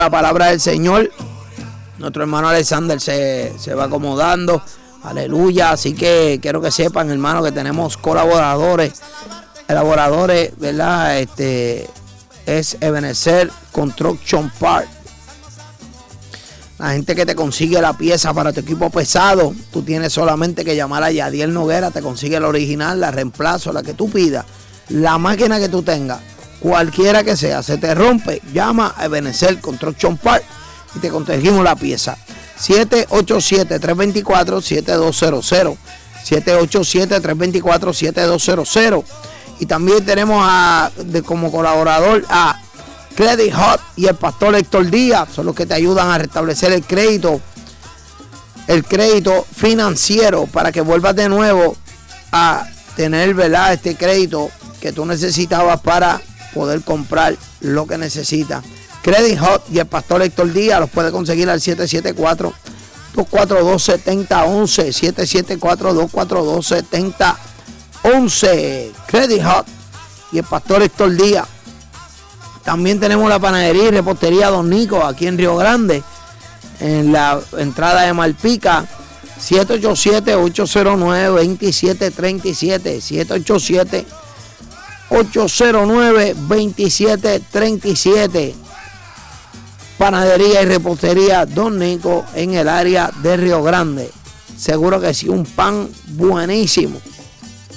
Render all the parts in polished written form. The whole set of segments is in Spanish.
La palabra del Señor. Nuestro hermano Alexander se va acomodando. Aleluya. Así que quiero que sepan, hermano, que tenemos colaboradores, ¿verdad? Es Ebenezer Construction Parts. La gente que te consigue la pieza para tu equipo pesado, tú tienes solamente que llamar a Yadiel Noguera, te consigue la original, la reemplazo, la que tú pidas, la máquina que tú tengas, cualquiera que sea, se te rompe, llama a Ebenezer Construction Parts y te conseguimos la pieza. 787-324-7200, 787-324-7200. Y también tenemos como colaborador a Credit Hot y el pastor Héctor Díaz, son los que te ayudan a restablecer el crédito financiero para que vuelvas de nuevo a tener, ¿verdad?, este crédito que tú necesitabas para poder comprar lo que necesitas. Credit Hot y el pastor Héctor Díaz los puede conseguir al 774-242-7011, 774-242-7011. Credit Hot y el pastor Héctor Díaz. También tenemos la panadería y repostería Don Nico aquí en Río Grande, en la entrada de Malpica. 787-809-2737, 787-809-2737. Panadería y repostería Don Nico en el área de Río Grande. Seguro que sí, un pan buenísimo.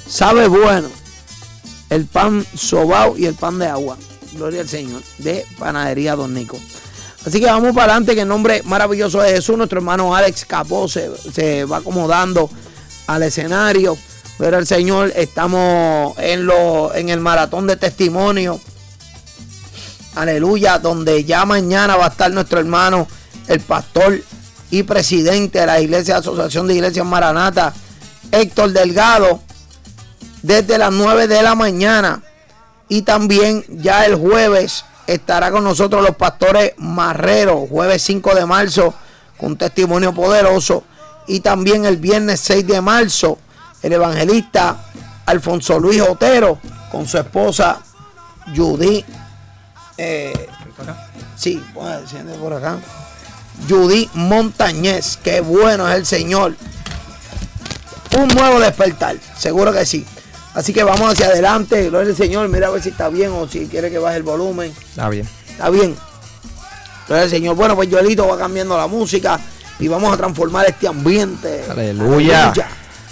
Sabe bueno. El pan sobao y el pan de agua. Gloria al Señor, de Panadería Don Nico. Así que vamos para adelante, que en nombre maravilloso de Jesús, nuestro hermano Alex Capó se va acomodando al escenario. Gloria al Señor, estamos en el maratón de testimonio. Aleluya, donde ya mañana va a estar nuestro hermano, el pastor y presidente de la Iglesia Asociación de Iglesias Maranata, Héctor Delgado, desde las 9 de la mañana. Y también ya el jueves estará con nosotros los pastores Marrero, jueves 5 de marzo, con testimonio poderoso. Y también el viernes 6 de marzo, el evangelista Alfonso Luis Otero, con su esposa Judy. Sí, por acá. Judy Montañez, qué bueno es el Señor. Un nuevo despertar, seguro que sí. Así que vamos hacia adelante, gloria al Señor. Mira a ver si está bien o si quiere que baje el volumen. Está bien. Está bien. Gloria al Señor. Bueno, pues Joelito va cambiando la música y vamos a transformar este ambiente. Aleluya.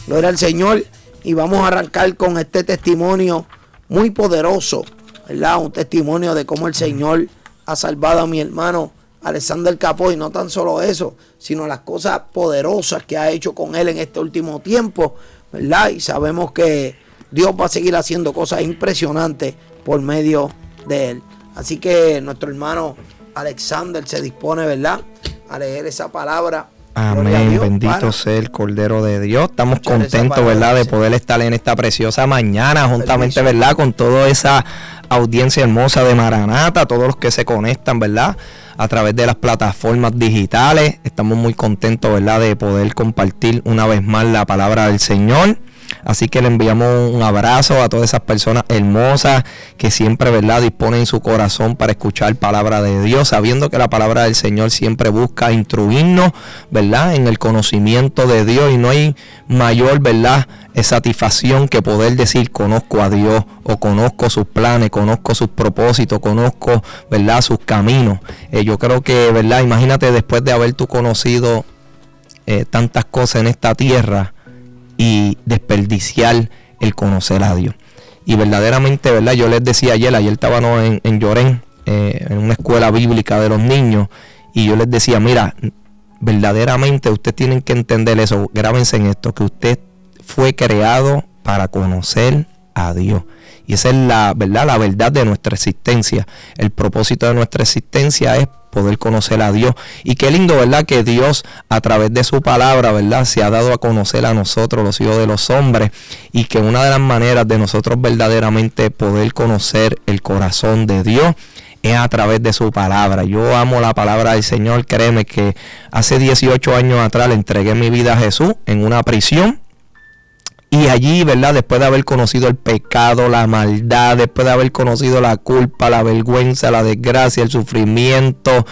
Gloria al Señor. Y vamos a arrancar con este testimonio muy poderoso, ¿verdad? Un testimonio de cómo el Señor ha salvado a mi hermano Alexander Capó. Y no tan solo eso, sino las cosas poderosas que ha hecho con él en este último tiempo, ¿verdad? Y sabemos que Dios va a seguir haciendo cosas impresionantes por medio de él. Así que nuestro hermano Alexander se dispone, ¿verdad?, a leer esa palabra. Amén, Dios, bendito sea el Cordero de Dios. Estamos contentos, ¿verdad?, de poder estar en esta preciosa mañana, juntamente, ¿verdad?, con toda esa audiencia hermosa de Maranata, todos los que se conectan, ¿verdad?, a través de las plataformas digitales. Estamos muy contentos, ¿verdad?, de poder compartir una vez más la palabra del Señor. Así que le enviamos un abrazo a todas esas personas hermosas que siempre, ¿verdad?, disponen su corazón para escuchar palabra de Dios, sabiendo que la palabra del Señor siempre busca instruirnos, ¿verdad?, en el conocimiento de Dios. Y no hay mayor, ¿verdad?, satisfacción que poder decir conozco a Dios, o conozco sus planes, conozco sus propósitos, conozco, ¿verdad?, sus caminos. Yo creo que, ¿verdad?, imagínate después de haber tú conocido tantas cosas en esta tierra y desperdiciar el conocer a Dios. Y verdaderamente, ¿verdad?, yo les decía ayer estábamos en Llorén, en una escuela bíblica de los niños, y yo les decía, mira, verdaderamente ustedes tienen que entender eso, grábense en esto, que usted fue creado para conocer a Dios. Y esa es la verdad de nuestra existencia. El propósito de nuestra existencia es poder conocer a Dios. Y qué lindo, ¿verdad?, que Dios a través de su palabra, ¿verdad?, se ha dado a conocer a nosotros, los hijos de los hombres, y que una de las maneras de nosotros verdaderamente poder conocer el corazón de Dios es a través de su palabra. Yo amo la palabra del Señor. Créeme que hace 18 años atrás le entregué mi vida a Jesús en una prisión. Y allí, ¿verdad?, después de haber conocido el pecado, la maldad, después de haber conocido la culpa, la vergüenza, la desgracia, el sufrimiento,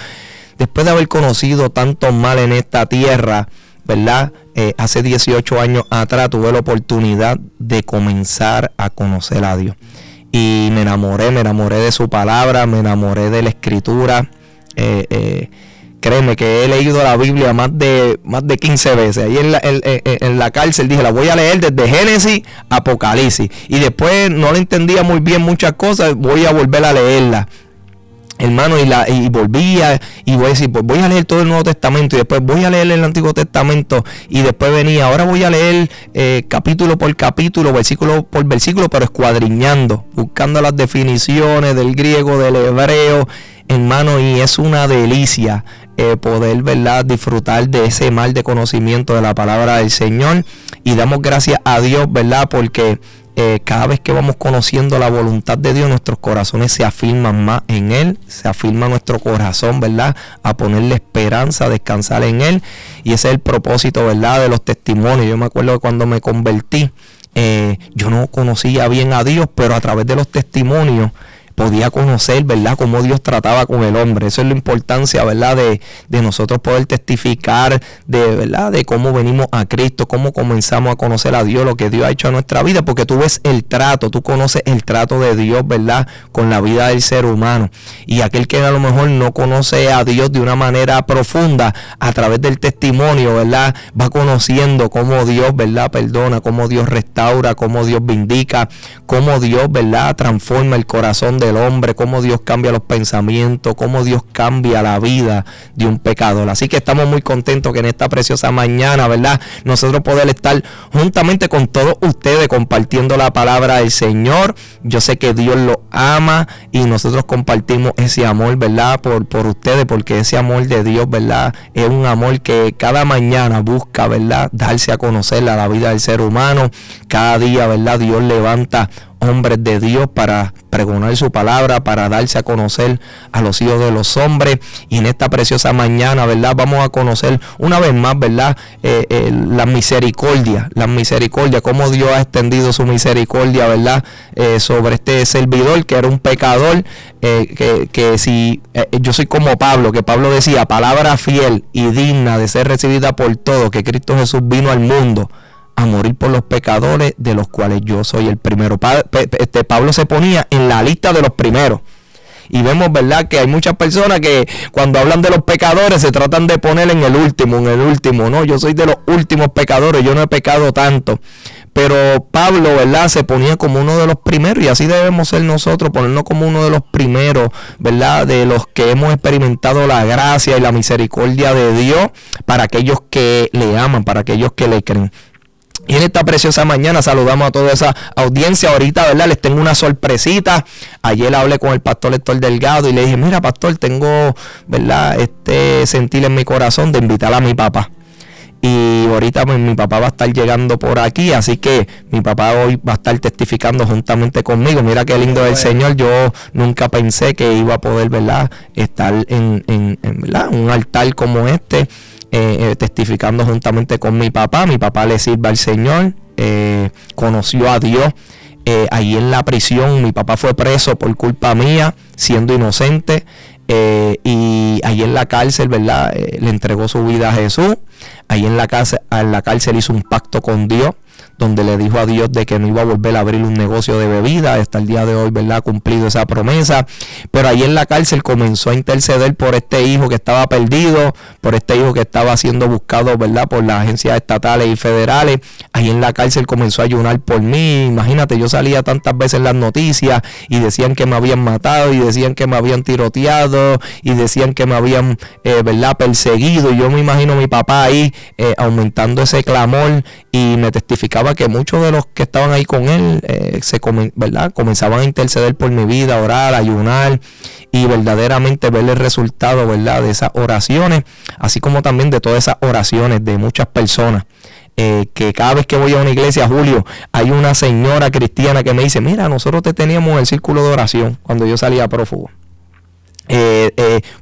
después de haber conocido tanto mal en esta tierra, ¿verdad? Hace 18 años atrás tuve la oportunidad de comenzar a conocer a Dios. Y me enamoré de su palabra, me enamoré de la escritura. Créeme que he leído la Biblia más de 15 veces. Ahí en la cárcel dije, la voy a leer desde Génesis a Apocalipsis. Y después no le entendía muy bien muchas cosas, voy a volver a leerla. Hermano, y volvía y voy a decir, pues voy a leer todo el Nuevo Testamento y después voy a leer el Antiguo Testamento y después venía, ahora voy a leer capítulo por capítulo, versículo por versículo, pero escuadriñando, buscando las definiciones del griego, del hebreo, hermano, y es una delicia poder, ¿verdad?, disfrutar de ese mar de conocimiento de la palabra del Señor. Y damos gracias a Dios, ¿verdad?, porque cada vez que vamos conociendo la voluntad de Dios, nuestros corazones se afirman más en Él, se afirma nuestro corazón, ¿verdad?, a ponerle esperanza, a descansar en Él. Y ese es el propósito, ¿verdad?, de los testimonios. Yo me acuerdo que cuando me convertí, yo no conocía bien a Dios, pero a través de los testimonios podía conocer, ¿verdad?, cómo Dios trataba con el hombre. Eso es la importancia, ¿verdad?, de nosotros poder testificar, ¿verdad?, de cómo venimos a Cristo, cómo comenzamos a conocer a Dios, lo que Dios ha hecho en nuestra vida, porque tú ves el trato, tú conoces el trato de Dios, ¿verdad?, con la vida del ser humano. Y aquel que a lo mejor no conoce a Dios de una manera profunda, a través del testimonio, ¿verdad?, va conociendo cómo Dios, ¿verdad?, perdona, cómo Dios restaura, cómo Dios vindica, cómo Dios, ¿verdad?, transforma el corazón del hombre, cómo Dios cambia los pensamientos, cómo Dios cambia la vida de un pecador. Así que estamos muy contentos que en esta preciosa mañana, ¿verdad?, nosotros poder estar juntamente con todos ustedes compartiendo la palabra del Señor. Yo sé que Dios lo ama y nosotros compartimos ese amor, ¿verdad?, por ustedes, porque ese amor de Dios, ¿verdad?, es un amor que cada mañana busca, ¿verdad?, darse a conocer a la vida del ser humano. Cada día, ¿verdad?, Dios levanta hombres de Dios para pregonar su palabra, para darse a conocer a los hijos de los hombres. Y en esta preciosa mañana, ¿verdad?, vamos a conocer una vez más, ¿verdad?, la misericordia, cómo Dios ha extendido su misericordia, ¿verdad?, sobre este servidor que era un pecador, que si yo soy como Pablo, que Pablo decía, palabra fiel y digna de ser recibida por todos, que Cristo Jesús vino al mundo a morir por los pecadores, de los cuales yo soy el primero. Pablo se ponía en la lista de los primeros. Y vemos, ¿verdad?, que hay muchas personas que cuando hablan de los pecadores se tratan de poner en el último. No, yo soy de los últimos pecadores, yo no he pecado tanto. Pero Pablo, ¿verdad?, se ponía como uno de los primeros, y así debemos ser nosotros, ponernos como uno de los primeros, ¿verdad?, de los que hemos experimentado la gracia y la misericordia de Dios, para aquellos que le aman, para aquellos que le creen. Y en esta preciosa mañana saludamos a toda esa audiencia. Ahorita, ¿verdad?, les tengo una sorpresita. Ayer hablé con el pastor Héctor Delgado y le dije, mira, pastor, tengo, ¿verdad?, sentir en mi corazón de invitar a mi papá. Y ahorita pues, mi papá va a estar llegando por aquí, así que mi papá hoy va a estar testificando juntamente conmigo. Mira qué lindo es el Señor. Yo nunca pensé que iba a poder, ¿verdad?, estar en ¿verdad?, un altar como este, testificando juntamente con mi papá. Mi papá le sirve al Señor, conoció a Dios ahí en la prisión. Mi papá fue preso por culpa mía, siendo inocente, y ahí en la cárcel, ¿verdad?, le entregó su vida a Jesús. Ahí en la cárcel hizo un pacto con Dios, donde le dijo a Dios de que no iba a volver a abrir un negocio de bebida. Hasta el día de hoy, ¿verdad?, ha cumplido esa promesa. Pero ahí en la cárcel comenzó a interceder por este hijo que estaba perdido, por este hijo que estaba siendo buscado, ¿verdad?, por las agencias estatales y federales. Ahí en la cárcel comenzó a ayunar por mí. Imagínate, yo salía tantas veces en las noticias y decían que me habían matado, y decían que me habían tiroteado, y decían que me habían, ¿verdad?, perseguido. Y yo me imagino a mi papá ahí aumentando ese clamor, y me testificaba que muchos de los que estaban ahí con él, ¿verdad?, comenzaban a interceder por mi vida, a orar, a ayunar, y verdaderamente ver el resultado, ¿verdad?, de esas oraciones, así como también de todas esas oraciones de muchas personas. Que cada vez que voy a una iglesia, Julio, hay una señora cristiana que me dice, mira, nosotros te teníamos en el círculo de oración cuando yo salía prófugo.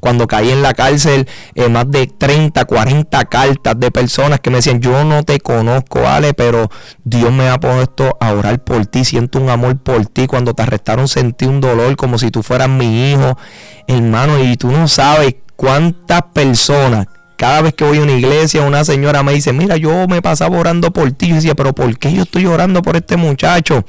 Cuando caí en la cárcel, más de 30, 40 cartas de personas que me decían, yo no te conozco, Ale, pero Dios me ha puesto a orar por ti, siento un amor por ti. Cuando te arrestaron sentí un dolor como si tú fueras mi hijo, hermano, y tú no sabes ¿Cuántas personas? Cada vez que voy a una iglesia, una señora me dice, mira, yo me pasaba orando por ti. Yo decía, pero ¿por qué yo estoy orando por este muchacho?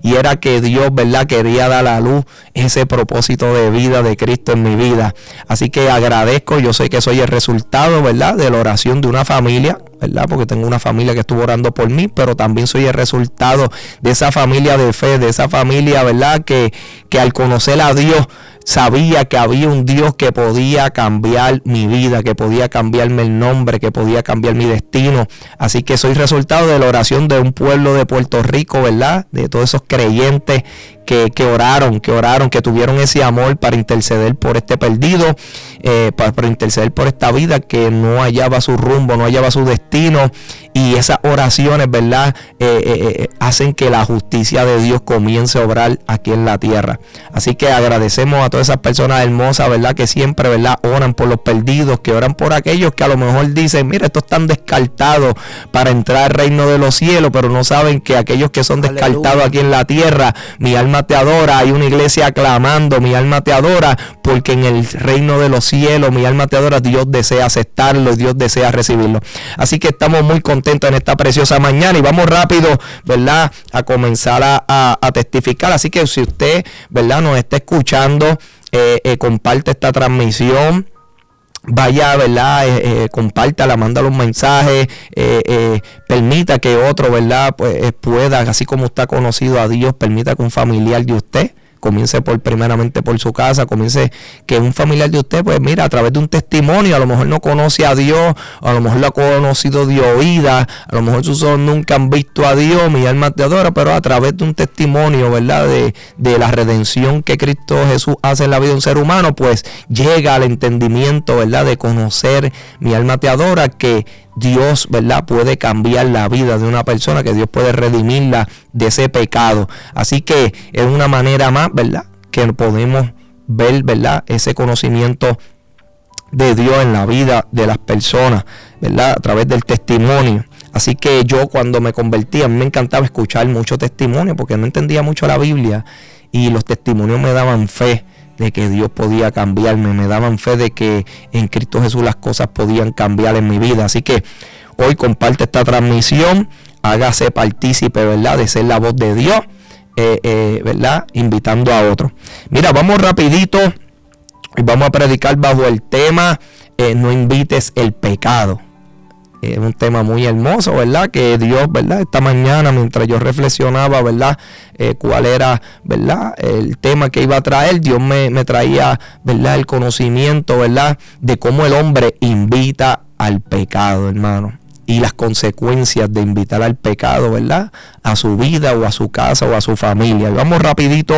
Y era que Dios, ¿verdad?, quería dar a luz ese propósito de vida de Cristo en mi vida. Así que agradezco, yo sé que soy el resultado, ¿verdad?, de la oración de una familia, ¿verdad? Porque tengo una familia que estuvo orando por mí, pero también soy el resultado de esa familia de fe, de esa familia, ¿verdad?, que al conocer a Dios, sabía que había un Dios que podía cambiar mi vida, que podía cambiarme el nombre, que podía cambiar mi destino. Así que soy resultado de la oración de un pueblo de Puerto Rico, ¿verdad? De todos esos creyentes que oraron, que tuvieron ese amor para interceder por este perdido, para interceder por esta vida que no hallaba su rumbo, no hallaba su destino. Y esas oraciones, ¿verdad?, hacen que la justicia de Dios comience a obrar aquí en la tierra. Así que agradecemos a todas esas personas hermosas, ¿verdad?, que siempre, ¿verdad?, oran por los perdidos, que oran por aquellos que a lo mejor dicen, mira, estos están descartados para entrar al reino de los cielos, pero no saben que aquellos que son descartados aquí en la tierra, mi alma te adora. Hay una iglesia clamando, mi alma te adora, porque en el reino de los cielos, mi alma te adora, Dios desea aceptarlo, Dios desea recibirlo. Así que estamos muy contentos en esta preciosa mañana y vamos rápido, ¿verdad?, a comenzar a testificar. Así que si usted, ¿verdad?, nos está escuchando, comparte esta transmisión. Vaya, ¿verdad? Compártala, mándale un mensaje, permita que otro, ¿verdad?, pues pueda, así como usted ha conocido a Dios, permita que un familiar de usted comience primeramente por su casa, comience que un familiar de usted, pues mira, a través de un testimonio, a lo mejor no conoce a Dios, a lo mejor lo ha conocido de oída, a lo mejor sus ojos nunca han visto a Dios, mi alma te adora, pero a través de un testimonio, ¿verdad?, de la redención que Cristo Jesús hace en la vida de un ser humano, pues llega al entendimiento, ¿verdad?, de conocer, mi alma te adora, que Dios, ¿verdad?, puede cambiar la vida de una persona, que Dios puede redimirla de ese pecado. Así que es una manera más, ¿verdad?, que podemos ver, ¿verdad?, ese conocimiento de Dios en la vida de las personas, ¿verdad?, a través del testimonio. Así que yo, cuando me convertí, a mí me encantaba escuchar mucho testimonio porque no entendía mucho la Biblia y los testimonios me daban fe de que Dios podía cambiarme, me daban fe de que en Cristo Jesús las cosas podían cambiar en mi vida. Así que hoy comparte esta transmisión, hágase partícipe, ¿verdad?, de ser la voz de Dios, ¿verdad?, invitando a otros. Mira, vamos rapidito y vamos a predicar bajo el tema no invites el pecado. Es un tema muy hermoso, ¿verdad?, que Dios, ¿verdad?, esta mañana mientras yo reflexionaba, ¿verdad?, cuál era, ¿verdad?, el tema que iba a traer, Dios me traía, ¿verdad?, el conocimiento, ¿verdad?, de cómo el hombre invita al pecado, hermano, y las consecuencias de invitar al pecado, ¿verdad?, a su vida o a su casa o a su familia. Y vamos rapidito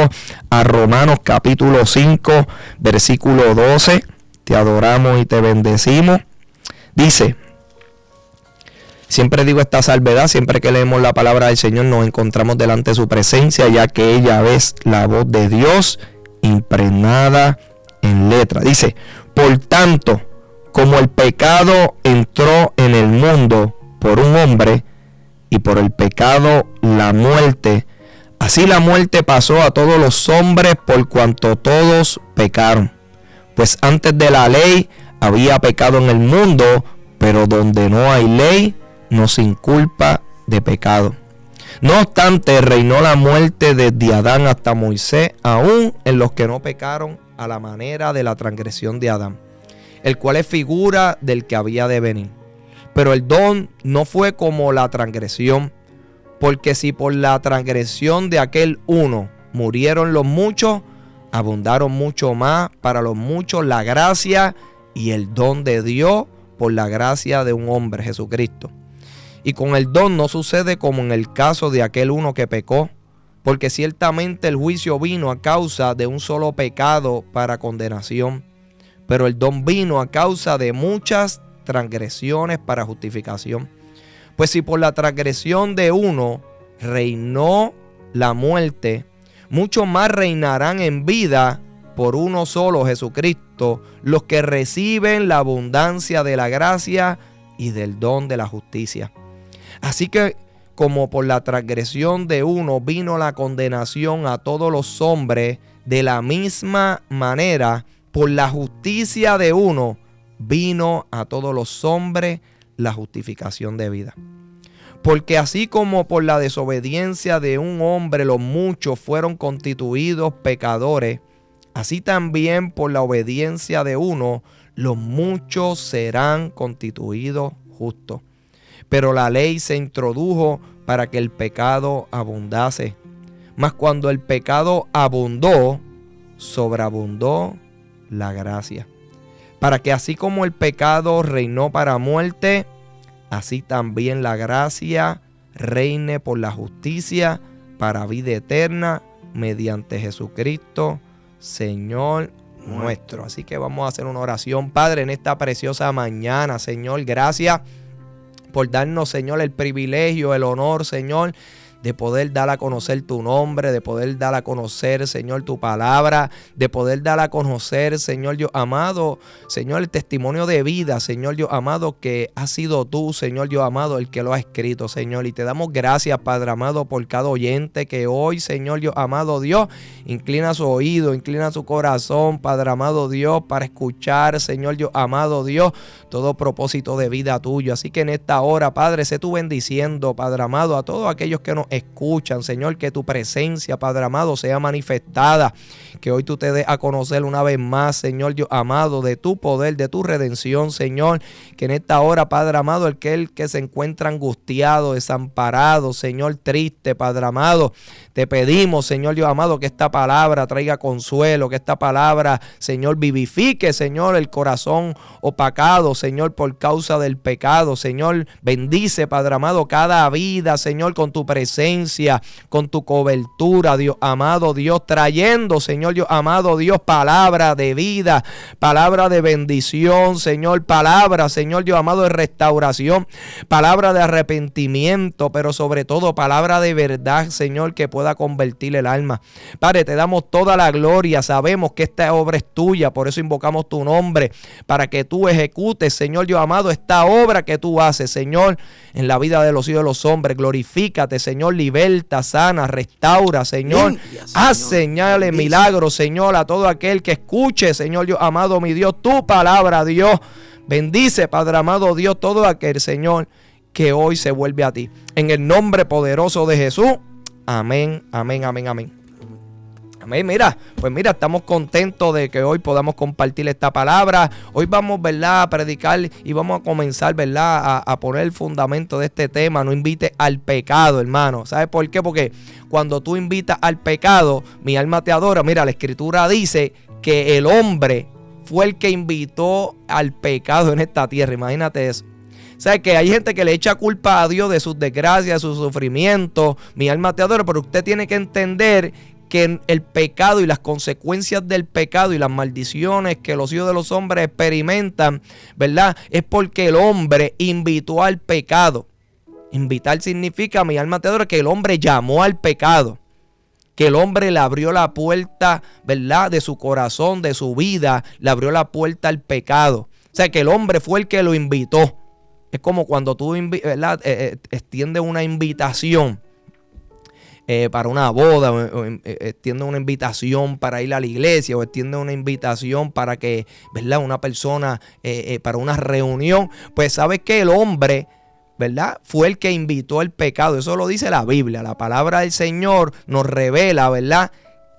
a Romanos capítulo 5, versículo 12. Te adoramos y te bendecimos. Dice: siempre digo esta salvedad, siempre que leemos la palabra del Señor nos encontramos delante de su presencia, ya que ella es la voz de Dios impregnada en letra. Dice: por tanto, como el pecado entró en el mundo por un hombre, y por el pecado la muerte, así la muerte pasó a todos los hombres por cuanto todos pecaron. Pues antes de la ley había pecado en el mundo, pero donde no hay ley, no se inculpa de pecado. No obstante, reinó la muerte desde Adán hasta Moisés, aún en los que no pecaron a la manera de la transgresión de Adán, el cual es figura del que había de venir. Pero el don no fue como la transgresión, porque si por la transgresión de aquel uno murieron los muchos, abundaron mucho más para los muchos la gracia y el don de Dios por la gracia de un hombre, Jesucristo. Y con el don no sucede como en el caso de aquel uno que pecó, porque ciertamente el juicio vino a causa de un solo pecado para condenación, pero el don vino a causa de muchas transgresiones para justificación. Pues si por la transgresión de uno reinó la muerte, mucho más reinarán en vida por uno solo, Jesucristo, los que reciben la abundancia de la gracia y del don de la justicia. Así que como por la transgresión de uno vino la condenación a todos los hombres, de la misma manera por la justicia de uno vino a todos los hombres la justificación de vida. Porque así como por la desobediencia de un hombre los muchos fueron constituidos pecadores, así también por la obediencia de uno los muchos serán constituidos justos. Pero la ley se introdujo para que el pecado abundase. Mas cuando el pecado abundó, sobreabundó la gracia. Para que así como el pecado reinó para muerte, así también la gracia reine por la justicia para vida eterna mediante Jesucristo, Señor nuestro. Así que vamos a hacer una oración, Padre, en esta preciosa mañana. Señor, gracias por darnos, Señor, el privilegio, el honor, Señor, de poder dar a conocer tu nombre, de poder dar a conocer, Señor, tu palabra, de poder dar a conocer, Señor, Dios amado, Señor, el testimonio de vida, Señor, Dios amado, que has sido tú, Señor, Dios amado, el que lo ha escrito, Señor. Y te damos gracias, Padre amado, por cada oyente que hoy, Señor, Dios amado, Dios, inclina su oído, inclina su corazón, Padre amado, Dios, para escuchar, Señor, Dios amado, Dios, todo propósito de vida tuyo. Así que en esta hora, Padre, sé tú bendiciendo, Padre amado, a todos aquellos que nos escuchan, Señor, que tu presencia, Padre amado, sea manifestada, que hoy tú te des a conocer una vez más, Señor, Dios amado, de tu poder, de tu redención, Señor, que en esta hora, Padre amado, el que se encuentra angustiado, desamparado, Señor, triste, Padre amado, te pedimos, Señor, Dios amado, que esta palabra traiga consuelo, que esta palabra, Señor, vivifique, Señor, el corazón opacado, Señor, por causa del pecado, Señor, bendice, Padre amado, cada vida, Señor, con tu presencia, con tu cobertura, Dios amado, Dios, trayendo, Señor, Dios amado, Dios, palabra de vida, palabra de bendición, Señor, palabra, Señor, Dios amado, de restauración, palabra de arrepentimiento, pero sobre todo palabra de verdad, Señor, que pueda convertir el alma. Padre, te damos toda la gloria, sabemos que esta obra es tuya, por eso invocamos tu nombre, para que tú ejecutes, Señor, Dios amado, esta obra que tú haces, Señor, en la vida de los hijos de los hombres. Glorifícate, Señor, liberta, sana, restaura, Señor. Haz señales, milagros, Señor, a todo aquel que escuche, Señor, Dios amado, mi Dios, tu palabra, Dios. Bendice, Padre amado, Dios, todo aquel, Señor, que hoy se vuelve a ti. En el nombre poderoso de Jesús. Amén, amén, amén, amén. Amén. Mira, pues mira, estamos contentos de que hoy podamos compartir esta palabra. Hoy vamos, ¿verdad?, a predicar y vamos a comenzar, ¿verdad?, a poner el fundamento de este tema. No invites al pecado, hermano. ¿Sabes por qué? Porque cuando tú invitas al pecado, mi alma te adora. Mira, la escritura dice que el hombre fue el que invitó al pecado en esta tierra. Imagínate eso. ¿Sabes? Que hay gente que le echa culpa a Dios de sus desgracias, de sus sufrimientos. Mi alma te adora, pero usted tiene que entender que el pecado y las consecuencias del pecado y las maldiciones que los hijos de los hombres experimentan, ¿verdad?, es porque el hombre invitó al pecado. Invitar significa, mi alma te adora, que el hombre llamó al pecado, que el hombre le abrió la puerta, ¿verdad?, de su corazón, de su vida, le abrió la puerta al pecado. O sea, que el hombre fue el que lo invitó. Es como cuando tú, ¿verdad?, extiendes una invitación para una boda, o extiende una invitación para ir a la iglesia, o extiende una invitación para que, ¿verdad?, una persona para una reunión. Pues sabes que el hombre, ¿verdad?, fue el que invitó el pecado. Eso lo dice la Biblia. La palabra del Señor nos revela, ¿verdad?,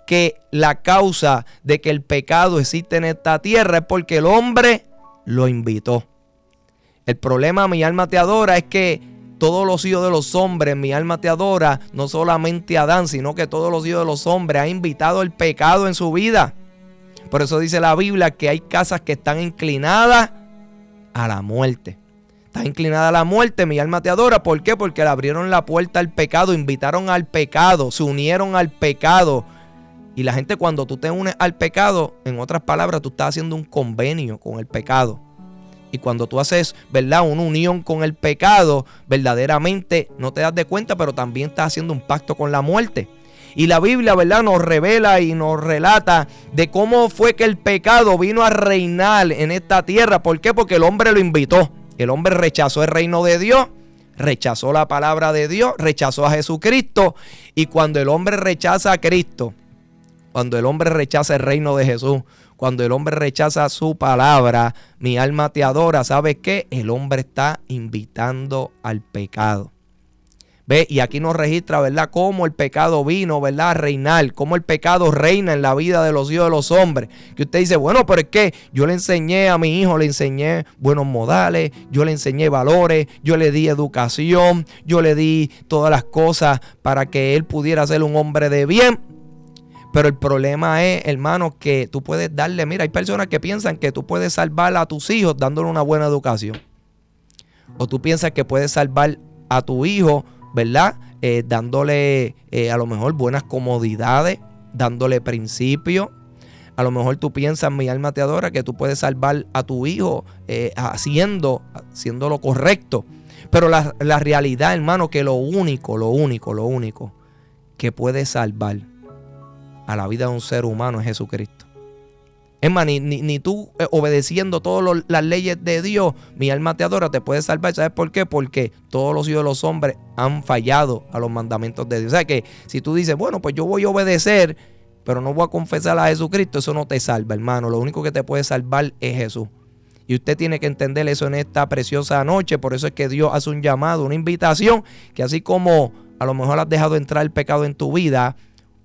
que la causa de que el pecado existe en esta tierra es porque el hombre lo invitó. El problema, mi alma te adora, es que todos los hijos de los hombres, mi alma te adora, no solamente Adán, sino que todos los hijos de los hombres han invitado el pecado en su vida. Por eso dice la Biblia que hay casas que están inclinadas a la muerte. Está inclinada a la muerte, mi alma te adora. ¿Por qué? Porque le abrieron la puerta al pecado, invitaron al pecado, se unieron al pecado. Y la gente, cuando tú te unes al pecado, en otras palabras, tú estás haciendo un convenio con el pecado. Y cuando tú haces, ¿verdad?, una unión con el pecado, verdaderamente no te das de cuenta, pero también estás haciendo un pacto con la muerte. Y la Biblia, ¿verdad?, nos revela y nos relata de cómo fue que el pecado vino a reinar en esta tierra. ¿Por qué? Porque el hombre lo invitó. El hombre rechazó el reino de Dios, rechazó la palabra de Dios, rechazó a Jesucristo. Y cuando el hombre rechaza a Cristo, cuando el hombre rechaza el reino de Jesús, cuando el hombre rechaza su palabra, mi alma te adora, ¿sabes qué? El hombre está invitando al pecado. ¿Ve? Y aquí nos registra, ¿verdad?, cómo el pecado vino, ¿verdad?, a reinar, cómo el pecado reina en la vida de los hijos de los hombres. Que usted dice, bueno, pero es que yo le enseñé a mi hijo, le enseñé buenos modales, yo le enseñé valores, yo le di educación, yo le di todas las cosas para que él pudiera ser un hombre de bien. Pero el problema es, hermano, que tú puedes darle, mira, hay personas que piensan que tú puedes salvar a tus hijos dándole una buena educación. O tú piensas que puedes salvar a tu hijo, ¿verdad? Dándole a lo mejor buenas comodidades, dándole principios. A lo mejor tú piensas, mi alma te adora, que tú puedes salvar a tu hijo haciendo lo correcto. Pero la realidad, hermano, que lo único que puede salvar a la vida de un ser humano es Jesucristo. Es más, ni tú obedeciendo todas las leyes de Dios, mi alma te adora, te puede salvar. ¿Sabes por qué? Porque todos los hijos de los hombres han fallado a los mandamientos de Dios. O sea que si tú dices, bueno, pues yo voy a obedecer, pero no voy a confesar a Jesucristo, eso no te salva, hermano. Lo único que te puede salvar es Jesús. Y usted tiene que entender eso en esta preciosa noche. Por eso es que Dios hace un llamado, una invitación, que así como a lo mejor has dejado entrar el pecado en tu vida,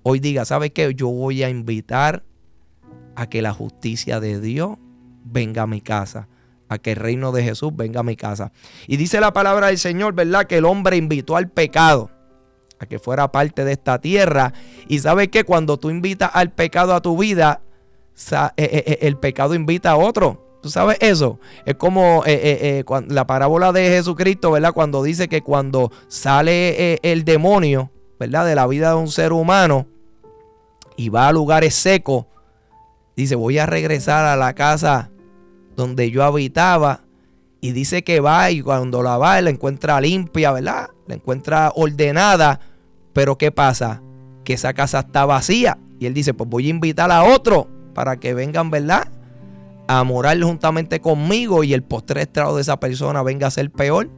hoy diga, ¿sabes qué? Yo voy a invitar a que la justicia de Dios venga a mi casa, a que el reino de Jesús venga a mi casa. Y dice la palabra del Señor, ¿verdad?, que el hombre invitó al pecado a que fuera parte de esta tierra. Y ¿sabes qué? Cuando tú invitas al pecado a tu vida, el pecado invita a otro. ¿Tú sabes eso? Es como la parábola de Jesucristo, ¿verdad?, cuando dice que cuando sale el demonio, ¿verdad?, de la vida de un ser humano y va a lugares secos, dice, voy a regresar a la casa donde yo habitaba. Y dice que va, y cuando la va, la encuentra limpia, ¿verdad? La encuentra ordenada. Pero ¿qué pasa? Que esa casa está vacía. Y él dice, pues voy a invitar a otro para que vengan, ¿verdad?, a morar juntamente conmigo, y el postre estrado de esa persona venga a ser peor.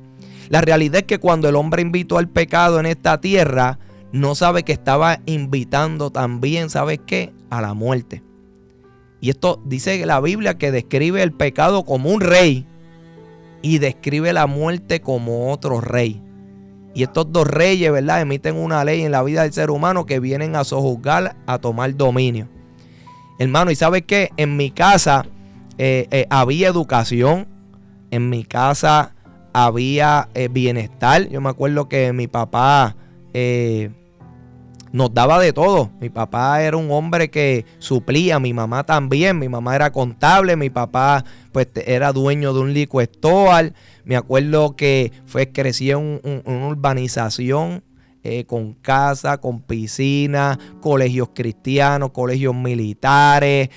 La realidad es que cuando el hombre invitó al pecado en esta tierra, no sabe que estaba invitando también, ¿sabes qué?, a la muerte. Y esto dice la Biblia, que describe el pecado como un rey y describe la muerte como otro rey. Y estos dos reyes, ¿verdad?, emiten una ley en la vida del ser humano que vienen a sojuzgar, a tomar dominio. Hermano, ¿y sabes qué? En mi casa había educación, en mi casa había bienestar. Yo me acuerdo que mi papá nos daba de todo. Mi papá era un hombre que suplía, mi mamá también. Mi mamá era contable, mi papá pues era dueño de un liquor store. Me acuerdo que crecí en una urbanización con casa, con piscina, colegios cristianos, colegios militares.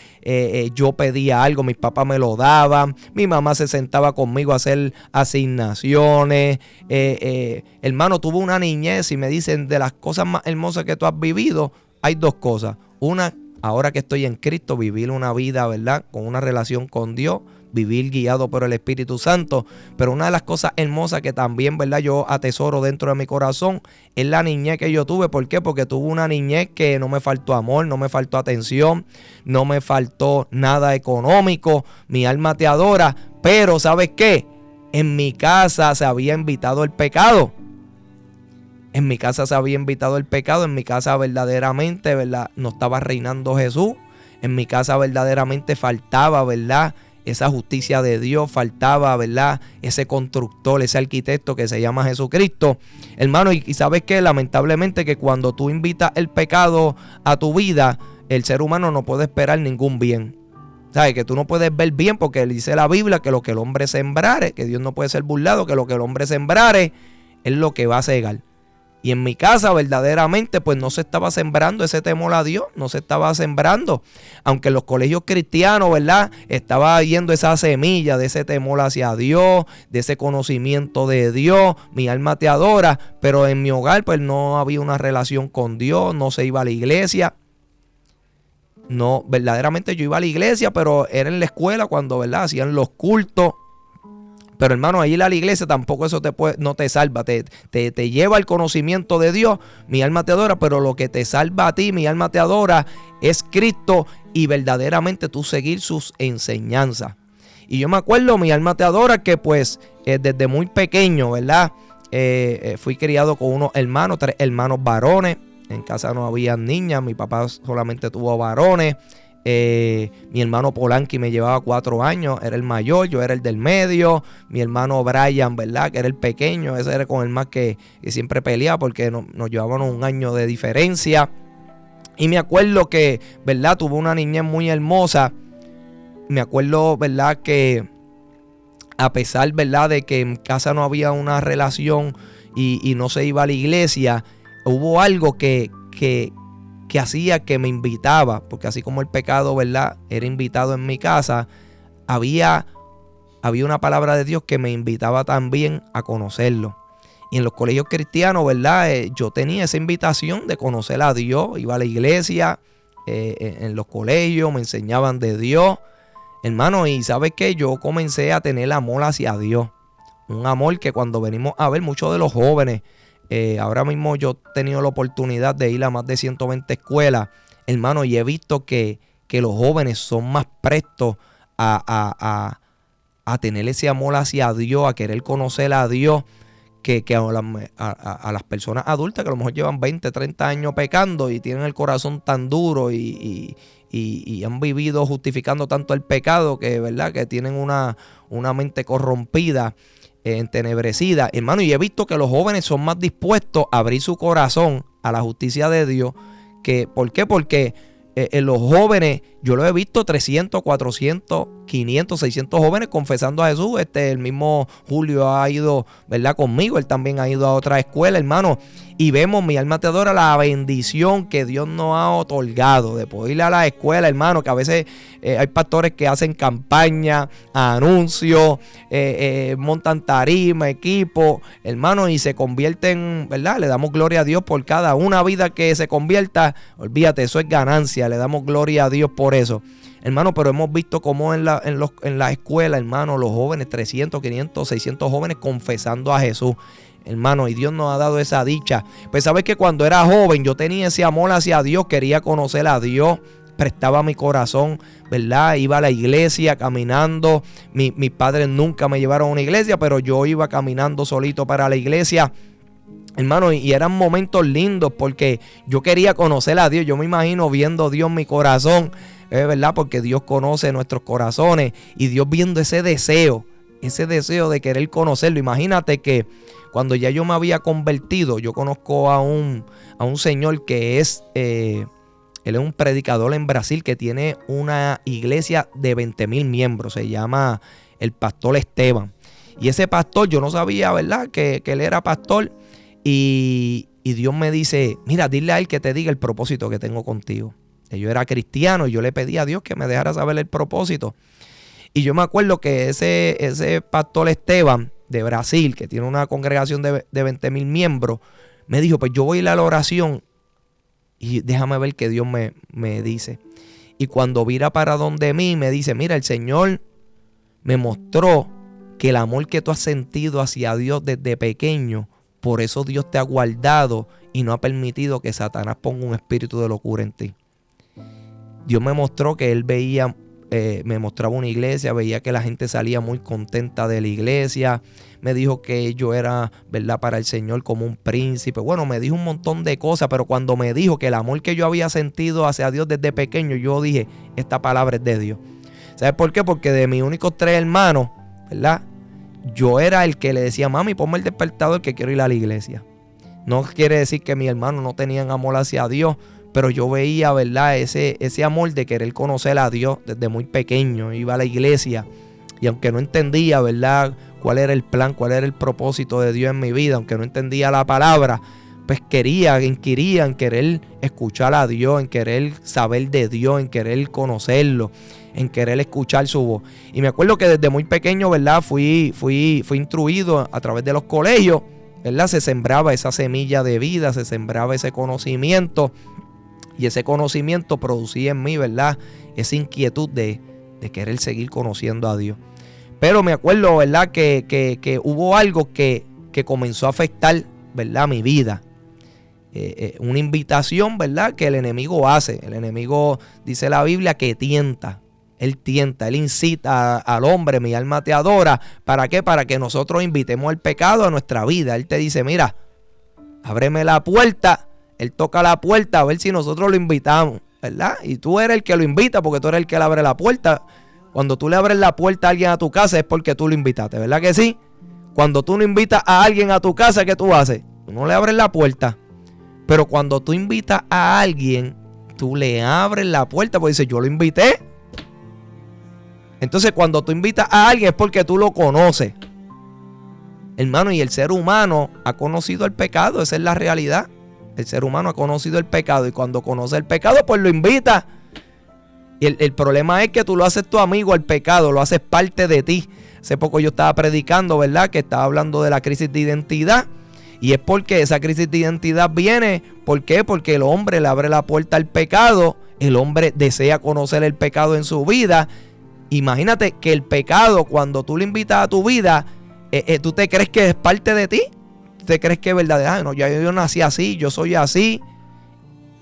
Yo pedía algo, mis papás me lo daban. Mi mamá se sentaba conmigo a hacer asignaciones. Hermano, tuve una niñez, y me dicen, de las cosas más hermosas que tú has vivido, hay dos cosas. Una, ahora que estoy en Cristo, vivir una vida, ¿verdad?, con una relación con Dios, vivir guiado por el Espíritu Santo. Pero una de las cosas hermosas que también, ¿verdad?, yo atesoro dentro de mi corazón es la niñez que yo tuve. ¿Por qué? Porque tuve una niñez que no me faltó amor, no me faltó atención, no me faltó nada económico. Mi alma te adora. Pero ¿sabes qué? En mi casa se había invitado el pecado. En mi casa se había invitado el pecado. En mi casa verdaderamente, ¿verdad?, no estaba reinando Jesús. En mi casa verdaderamente faltaba, ¿verdad?, esa justicia de Dios. Faltaba, ¿verdad?, ese constructor, ese arquitecto que se llama Jesucristo. Hermano, y sabes que lamentablemente que cuando tú invitas el pecado a tu vida, el ser humano no puede esperar ningún bien. ¿Sabes? Que tú no puedes ver bien, porque dice la Biblia que lo que el hombre sembrare, que Dios no puede ser burlado, que lo que el hombre sembrare es lo que va a cegar. Y en mi casa verdaderamente pues no se estaba sembrando ese temor a Dios, no se estaba sembrando. Aunque en los colegios cristianos, ¿verdad?, estaba yendo esa semilla de ese temor hacia Dios, de ese conocimiento de Dios. Mi alma te adora, pero en mi hogar pues no había una relación con Dios, no se iba a la iglesia. No, verdaderamente yo iba a la iglesia, pero era en la escuela cuando, ¿verdad?, hacían los cultos. Pero hermano, ahí ir a la iglesia tampoco eso no te salva, te lleva al conocimiento de Dios. Mi alma te adora, pero lo que te salva a ti, mi alma te adora, es Cristo y verdaderamente tú seguir sus enseñanzas. Y yo me acuerdo, Mi Alma Te Adora, que pues desde muy pequeño, ¿verdad? Fui criado con unos hermanos, 3 hermanos varones. En casa no había niñas, mi papá solamente tuvo varones. Mi hermano Polanqui me llevaba 4 años, era el mayor, yo era el del medio. Mi hermano Brian, ¿verdad? Que era el pequeño, ese era con el más que siempre peleaba porque nos llevábamos 1 año de diferencia. Y me acuerdo que, ¿verdad? Tuve una niñez muy hermosa. Me acuerdo, ¿verdad? Que a pesar, ¿verdad? De que en casa no había una relación y no se iba a la iglesia, hubo algo que hacía que me invitaba, porque así como el pecado, ¿verdad? Era invitado en mi casa, había una palabra de Dios que me invitaba también a conocerlo. Y en los colegios cristianos, ¿verdad? Yo tenía esa invitación de conocer a Dios, iba a la iglesia, en los colegios me enseñaban de Dios. Hermano, y ¿sabes qué? Yo comencé a tener amor hacia Dios. Un amor que cuando venimos a ver muchos de los jóvenes, ahora mismo yo he tenido la oportunidad de ir a más de 120 escuelas, hermano, y he visto que los jóvenes son más prestos a tener ese amor hacia Dios, a querer conocer a Dios, que a las personas adultas que a lo mejor llevan 20, 30 años pecando y tienen el corazón tan duro y han vivido justificando tanto el pecado que, ¿verdad? Que tienen una mente corrompida, entenebrecida, hermano. Y he visto que los jóvenes son más dispuestos a abrir su corazón a la justicia de Dios. ¿Por qué? Porque en los jóvenes, yo lo he visto 300, 400, 500, 600 jóvenes confesando a Jesús. El mismo Julio ha ido, ¿verdad? Conmigo, él también ha ido a otra escuela, hermano. Y vemos, Mi Alma Te Adora, la bendición que Dios nos ha otorgado de poder ir a la escuela, hermano, que a veces hay pastores que hacen campaña, anuncios, montan tarima, equipo, hermano, y se convierten, ¿verdad? Le damos gloria a Dios por cada una vida que se convierta. Olvídate, eso es ganancia, le damos gloria a Dios por eso. Hermano, pero hemos visto cómo en la escuela, hermano, los jóvenes, 300, 500, 600 jóvenes confesando a Jesús. Hermano, y Dios nos ha dado esa dicha. Pues sabes que cuando era joven yo tenía ese amor hacia Dios, quería conocer a Dios, prestaba mi corazón, ¿verdad? Iba a la iglesia caminando. Mis padres nunca me llevaron a una iglesia, pero yo iba caminando solito para la iglesia. Hermano, y eran momentos lindos porque yo quería conocer a Dios. Yo me imagino viendo a Dios en mi corazón, ¿verdad? Porque Dios conoce nuestros corazones y Dios viendo ese deseo de querer conocerlo. Imagínate que cuando ya yo me había convertido, yo conozco a un señor que él es un predicador en Brasil que tiene una iglesia de 20,000 miembros. Se llama el Pastor Esteban. Y ese pastor, yo no sabía, ¿verdad? Que él era pastor. Y Dios me dice, mira, dile a él que te diga el propósito que tengo contigo. Y yo era cristiano y yo le pedí a Dios que me dejara saber el propósito. Y yo me acuerdo que ese pastor Esteban de Brasil, que tiene una congregación de 20,000 miembros, me dijo, pues yo voy a ir a la oración y déjame ver qué Dios me dice. Y cuando vira para donde mí, me dice, mira, el Señor me mostró que el amor que tú has sentido hacia Dios desde pequeño, por eso Dios te ha guardado y no ha permitido que Satanás ponga un espíritu de locura en ti. Dios me mostró que él veía, me mostraba una iglesia, veía que la gente salía muy contenta de la iglesia. Me dijo que yo era, ¿verdad?, para el Señor como un príncipe. Bueno, me dijo un montón de cosas, pero cuando me dijo que el amor que yo había sentido hacia Dios desde pequeño, yo dije, esta palabra es de Dios. ¿Sabes por qué? Porque de mis únicos 3 hermanos, ¿verdad?, yo era el que le decía, mami, ponme el despertador que quiero ir a la iglesia. No quiere decir que mis hermanos no tenían amor hacia Dios, pero yo veía, ¿verdad?, ese amor de querer conocer a Dios desde muy pequeño. Iba a la iglesia y aunque no entendía, ¿verdad?, cuál era el plan, cuál era el propósito de Dios en mi vida, aunque no entendía la palabra, pues inquiría en querer escuchar a Dios, en querer saber de Dios, en querer conocerlo, en querer escuchar su voz. Y me acuerdo que desde muy pequeño, ¿verdad?, fui instruido a través de los colegios, ¿verdad? Se sembraba esa semilla de vida, se sembraba ese conocimiento. Y ese conocimiento producía en mí, ¿verdad?, esa inquietud de querer seguir conociendo a Dios. Pero me acuerdo, ¿verdad?, que hubo algo que comenzó a afectar, ¿verdad?, mi vida. una invitación, ¿verdad?, que el enemigo hace. El enemigo, dice la Biblia, que tienta. Él tienta, él incita al hombre, mi alma te adora. ¿Para qué? Para que nosotros invitemos el pecado a nuestra vida. Él te dice, mira, ábreme la puerta. Él toca la puerta a ver si nosotros lo invitamos, ¿verdad? Y tú eres el que lo invita porque tú eres el que le abre la puerta. Cuando tú le abres la puerta a alguien a tu casa es porque tú lo invitaste, ¿verdad que sí? Cuando tú no invitas a alguien a tu casa, ¿qué tú haces? Tú no le abres la puerta. Pero cuando tú invitas a alguien, tú le abres la puerta porque dices, yo lo invité. Entonces, cuando tú invitas a alguien es porque tú lo conoces. Hermano, y el ser humano ha conocido el pecado, esa es la realidad. El ser humano ha conocido el pecado y cuando conoce el pecado, pues lo invita. Y el problema es que tú lo haces tu amigo, el pecado, lo haces parte de ti. Hace poco yo estaba predicando, ¿verdad?, que estaba hablando de la crisis de identidad. Y es porque esa crisis de identidad viene, ¿por qué? Porque el hombre le abre la puerta al pecado, el hombre desea conocer el pecado en su vida. Imagínate que el pecado, cuando tú lo invitas a tu vida, tú te crees que es parte de ti. Tú te crees que es verdad. No, yo nací así, yo soy así.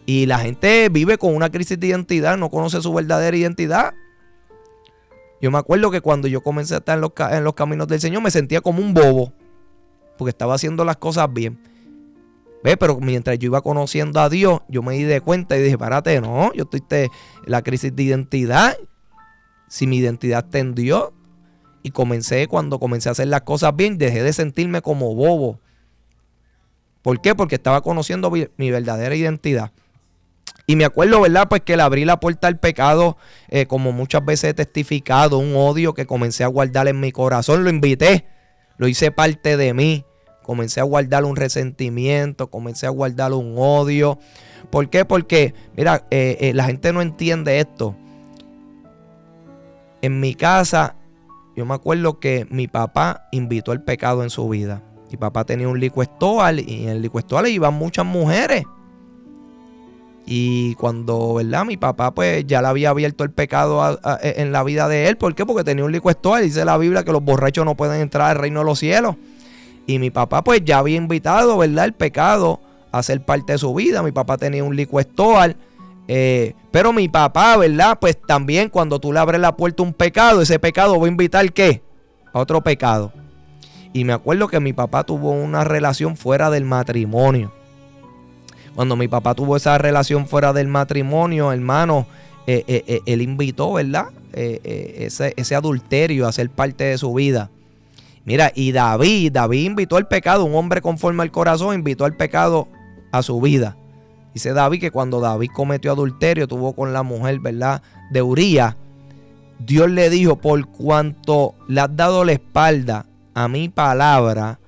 Y la gente vive con una crisis de identidad, no conoce su verdadera identidad. Yo me acuerdo que cuando yo comencé a estar en los caminos del Señor, me sentía como un bobo, porque estaba haciendo las cosas bien. Pero mientras yo iba conociendo a Dios, yo me di de cuenta y dije, párate, no, yo estoy en la crisis de identidad. Si mi identidad está en Dios. Y cuando comencé a hacer las cosas bien, dejé de sentirme como bobo. ¿Por qué? Porque estaba conociendo mi verdadera identidad. Y me acuerdo, ¿verdad?, pues que le abrí la puerta al pecado, como muchas veces he testificado, un odio que comencé a guardar en mi corazón. Lo invité, lo hice parte de mí. Comencé a guardar un resentimiento, comencé a guardar un odio. ¿Por qué? Porque, mira, la gente no entiende esto. En mi casa, yo me acuerdo que mi papá invitó el pecado en su vida. Mi papá tenía un liquor store y en el liquor store iban muchas mujeres. Y cuando, ¿verdad?, mi papá pues ya le había abierto el pecado en la vida de él. ¿Por qué? Porque tenía un liquor store. Dice la Biblia que los borrachos no pueden entrar al reino de los cielos. Y mi papá pues ya había invitado, ¿verdad?, el pecado a ser parte de su vida. Mi papá tenía un liquor store. Pero mi papá, ¿verdad?, pues también cuando tú le abres la puerta a un pecado, ese pecado va a invitar ¿qué? A otro pecado. Y me acuerdo que mi papá tuvo una relación fuera del matrimonio. Cuando mi papá tuvo esa relación fuera del matrimonio, hermano, él invitó, ¿verdad?, ese adulterio a ser parte de su vida. Mira, y David invitó el pecado, un hombre conforme al corazón, invitó el pecado a su vida. Dice David que cuando David cometió adulterio, tuvo con la mujer, ¿verdad?, de Urías, Dios le dijo, por cuanto le has dado la espalda a mi palabra,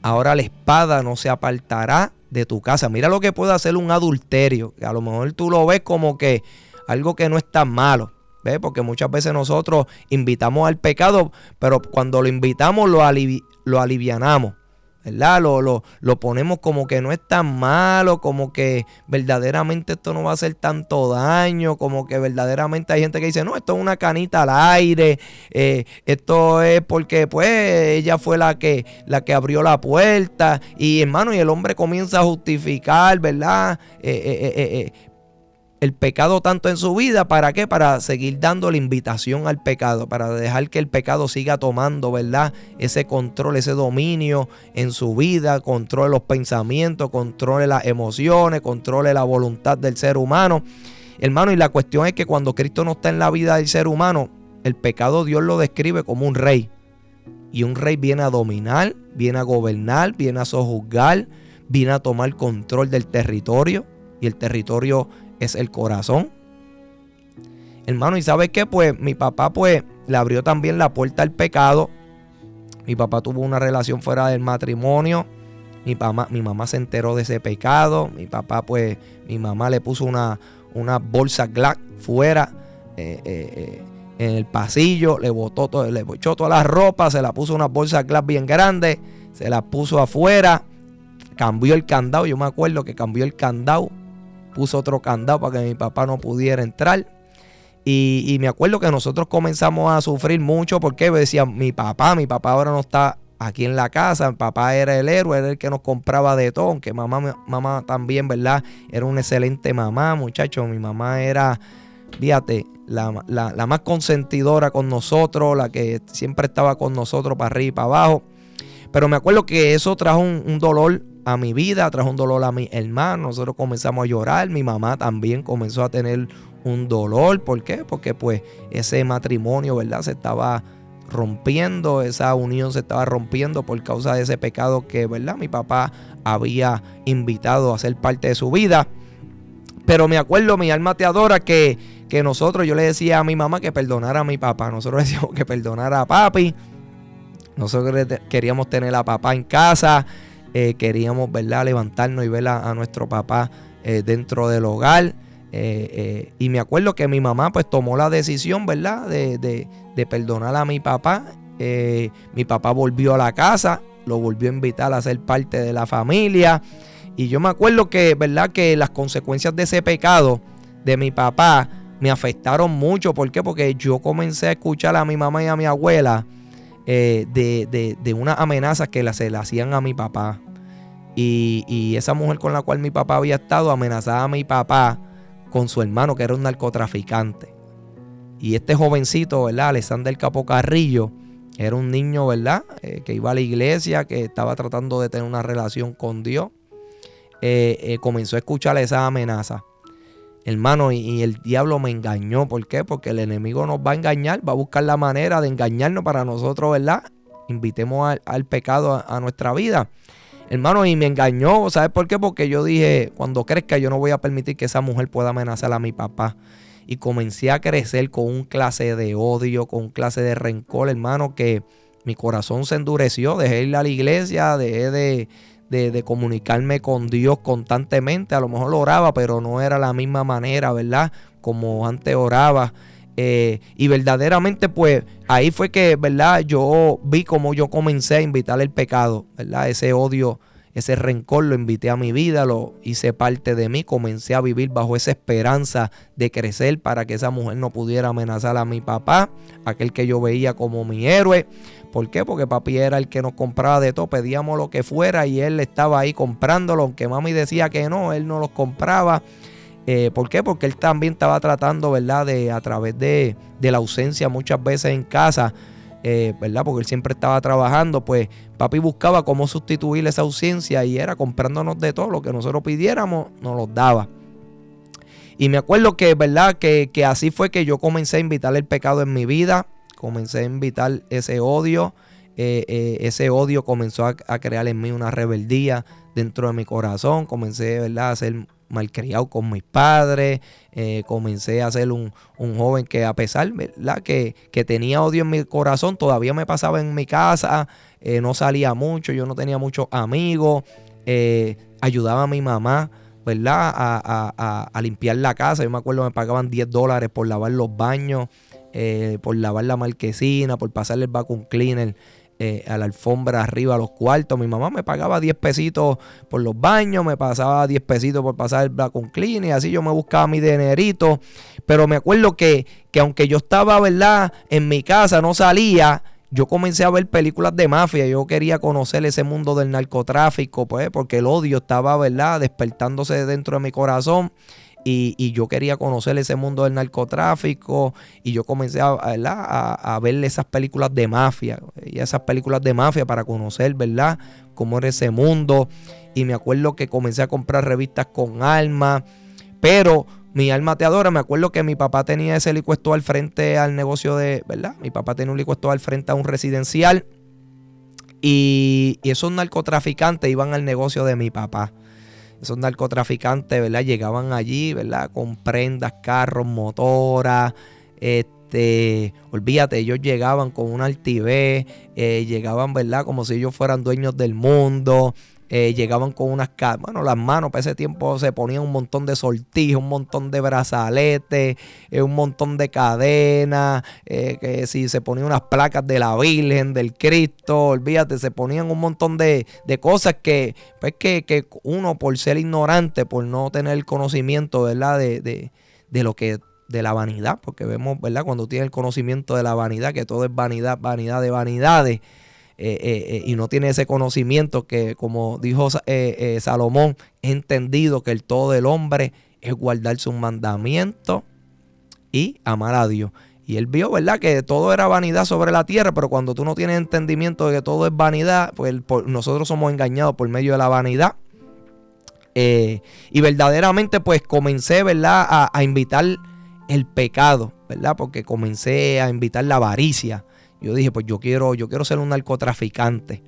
ahora la espada no se apartará de tu casa. Mira lo que puede hacer un adulterio, que a lo mejor tú lo ves como que algo que no es tan malo, ¿ves? Porque muchas veces nosotros invitamos al pecado, pero cuando lo invitamos lo alivianamos, ¿verdad? Lo ponemos como que no es tan malo, como que verdaderamente esto no va a hacer tanto daño, como que verdaderamente hay gente que dice, no, esto es una canita al aire, esto es porque pues ella fue la que abrió la puerta. Y hermano, y el hombre comienza a justificar, ¿verdad?, el pecado tanto en su vida. ¿Para qué? Para seguir dando la invitación al pecado, para dejar que el pecado siga tomando, ¿verdad?, ese control, ese dominio en su vida, controle los pensamientos, controle las emociones, controle la voluntad del ser humano. Hermano, y la cuestión es que cuando Cristo no está en la vida del ser humano, el pecado Dios lo describe como un rey. Y un rey viene a dominar, viene a gobernar, viene a sojuzgar, viene a tomar control del territorio. Y el territorio es el corazón. Hermano, ¿y sabes qué? Pues mi papá pues le abrió también la puerta al pecado. Mi papá tuvo una relación fuera del matrimonio. Mi mamá se enteró de ese pecado. Mi mamá le puso una bolsa Glass fuera en el pasillo. Le echó toda la ropa. Se la puso una bolsa Glass bien grande. Se la puso afuera. Cambió el candado. Yo me acuerdo que cambió el candado. Puso otro candado para que mi papá no pudiera entrar. Y me acuerdo que nosotros comenzamos a sufrir mucho porque decían, mi papá ahora no está aquí en la casa. Papá era el héroe, era el que nos compraba de todo, aunque mamá también, ¿verdad? Era una excelente mamá, muchachos. Mi mamá era, fíjate, la más consentidora con nosotros, la que siempre estaba con nosotros para arriba y para abajo. Pero me acuerdo que eso trajo un dolor a mi vida, trajo un dolor a mi hermano. Nosotros comenzamos a llorar, mi mamá también comenzó a tener un dolor. ¿Por qué? Porque pues ese matrimonio, ¿verdad? Se estaba rompiendo, esa unión se estaba rompiendo por causa de ese pecado que, ¿verdad? Mi papá había invitado a ser parte de su vida. Pero me acuerdo, mi alma te adora, que nosotros, yo le decía a mi mamá que perdonara a mi papá. Nosotros decíamos que perdonara a papi. Nosotros queríamos tener a papá en casa. Queríamos, ¿verdad?, levantarnos y ver a nuestro papá dentro del hogar. Y me acuerdo que mi mamá pues tomó la decisión, ¿verdad?, de perdonar a mi papá. Mi papá volvió a la casa, lo volvió a invitar a ser parte de la familia. Y yo me acuerdo que, ¿verdad?, que las consecuencias de ese pecado de mi papá me afectaron mucho. ¿Por qué? Porque yo comencé a escuchar a mi mamá y a mi abuela de unas amenazas que se le hacían a mi papá. Y esa mujer con la cual mi papá había estado amenazaba a mi papá con su hermano, que era un narcotraficante. Y este jovencito, ¿verdad?, Alexander Capo Carrillo, era un niño, ¿verdad?, que iba a la iglesia, que estaba tratando de tener una relación con Dios. Comenzó a escuchar esa amenaza, hermano, y el diablo me engañó. ¿Por qué? Porque el enemigo nos va a engañar, va a buscar la manera de engañarnos para nosotros, ¿verdad?, invitemos al pecado a nuestra vida, hermano. Y me engañó. ¿Sabes por qué? Porque yo dije, cuando crezca yo no voy a permitir que esa mujer pueda amenazar a mi papá. Y comencé a crecer con un clase de odio, con un clase de rencor, hermano, que mi corazón se endureció. Dejé ir a la iglesia, dejé de comunicarme con Dios constantemente. A lo mejor oraba, pero no era la misma manera, ¿verdad?, como antes oraba. Y verdaderamente pues ahí fue que, ¿verdad?, yo vi cómo yo comencé a invitar el pecado, ¿verdad? Ese odio, ese rencor lo invité a mi vida, lo hice parte de mí. Comencé a vivir bajo esa esperanza de crecer para que esa mujer no pudiera amenazar a mi papá, aquel que yo veía como mi héroe. ¿Por qué? Porque papi era el que nos compraba de todo, pedíamos lo que fuera y él estaba ahí comprándolo, aunque mami decía que no, él no los compraba. ¿Por qué? Porque él también estaba tratando, ¿verdad?, a través de la ausencia muchas veces en casa, ¿verdad?, porque él siempre estaba trabajando. Pues papi buscaba cómo sustituir esa ausencia y era comprándonos de todo, lo que nosotros pidiéramos nos los daba. Y me acuerdo que, ¿verdad?, que así fue que yo comencé a invitar el pecado en mi vida, comencé a invitar ese odio. Ese odio comenzó a crear en mí una rebeldía dentro de mi corazón. Comencé, ¿verdad?, a ser malcriado con mis padres. Comencé a ser un joven que, a pesar, ¿verdad?, que tenía odio en mi corazón, todavía me pasaba en mi casa. No salía mucho, yo no tenía muchos amigos. Ayudaba a mi mamá, ¿verdad?, a limpiar la casa. Yo me acuerdo me pagaban $10 por lavar los baños, por lavar la marquesina, por pasarle el vacuum cleaner a la alfombra arriba a los cuartos. Mi mamá me pagaba 10 pesitos por los baños, me pasaba 10 pesitos por pasar el vacuum cleaner, y así yo me buscaba mi dinerito. Pero me acuerdo que aunque yo estaba, ¿verdad?, en mi casa, no salía, yo comencé a ver películas de mafia. Yo quería conocer ese mundo del narcotráfico, pues, porque el odio estaba, ¿verdad?, despertándose dentro de mi corazón. Y yo quería conocer ese mundo del narcotráfico. Y yo comencé a ver esas películas de mafia. Y esas películas de mafia para conocer, ¿verdad?, cómo era ese mundo. Y me acuerdo que comencé a comprar revistas con armas. Pero mi alma te adora. Me acuerdo que mi papá tenía ese licuesto al frente al negocio de, ¿verdad? Mi papá tenía un licuesto al frente a un residencial. Y esos narcotraficantes iban al negocio de mi papá. Esos narcotraficantes, ¿verdad?, llegaban allí, ¿verdad?, con prendas, carros, motoras. Olvídate, ellos llegaban con una altivez, llegaban, ¿verdad?, como si ellos fueran dueños del mundo. Llegaban con unas, bueno, las manos para ese tiempo se ponían un montón de sortijas, un montón de brazaletes, un montón de cadenas, que si se ponían unas placas de la Virgen, del Cristo, olvídate, se ponían un montón de cosas que, pues, que uno, por ser ignorante, por no tener el conocimiento, ¿verdad?, de lo que, de la vanidad, porque vemos, ¿verdad?, cuando tienes el conocimiento de la vanidad, que todo es vanidad, vanidad de vanidades. y no tiene ese conocimiento que, como dijo Salomón, he entendido que el todo del hombre es guardar sus mandamientos y amar a Dios. Y él vio, ¿verdad?, que todo era vanidad sobre la tierra, pero cuando tú no tienes entendimiento de que todo es vanidad, pues nosotros somos engañados por medio de la vanidad. Y verdaderamente pues comencé, ¿verdad?, a invitar el pecado, ¿verdad? Porque comencé a invitar la avaricia. Yo dije, pues yo quiero ser un narcotraficante,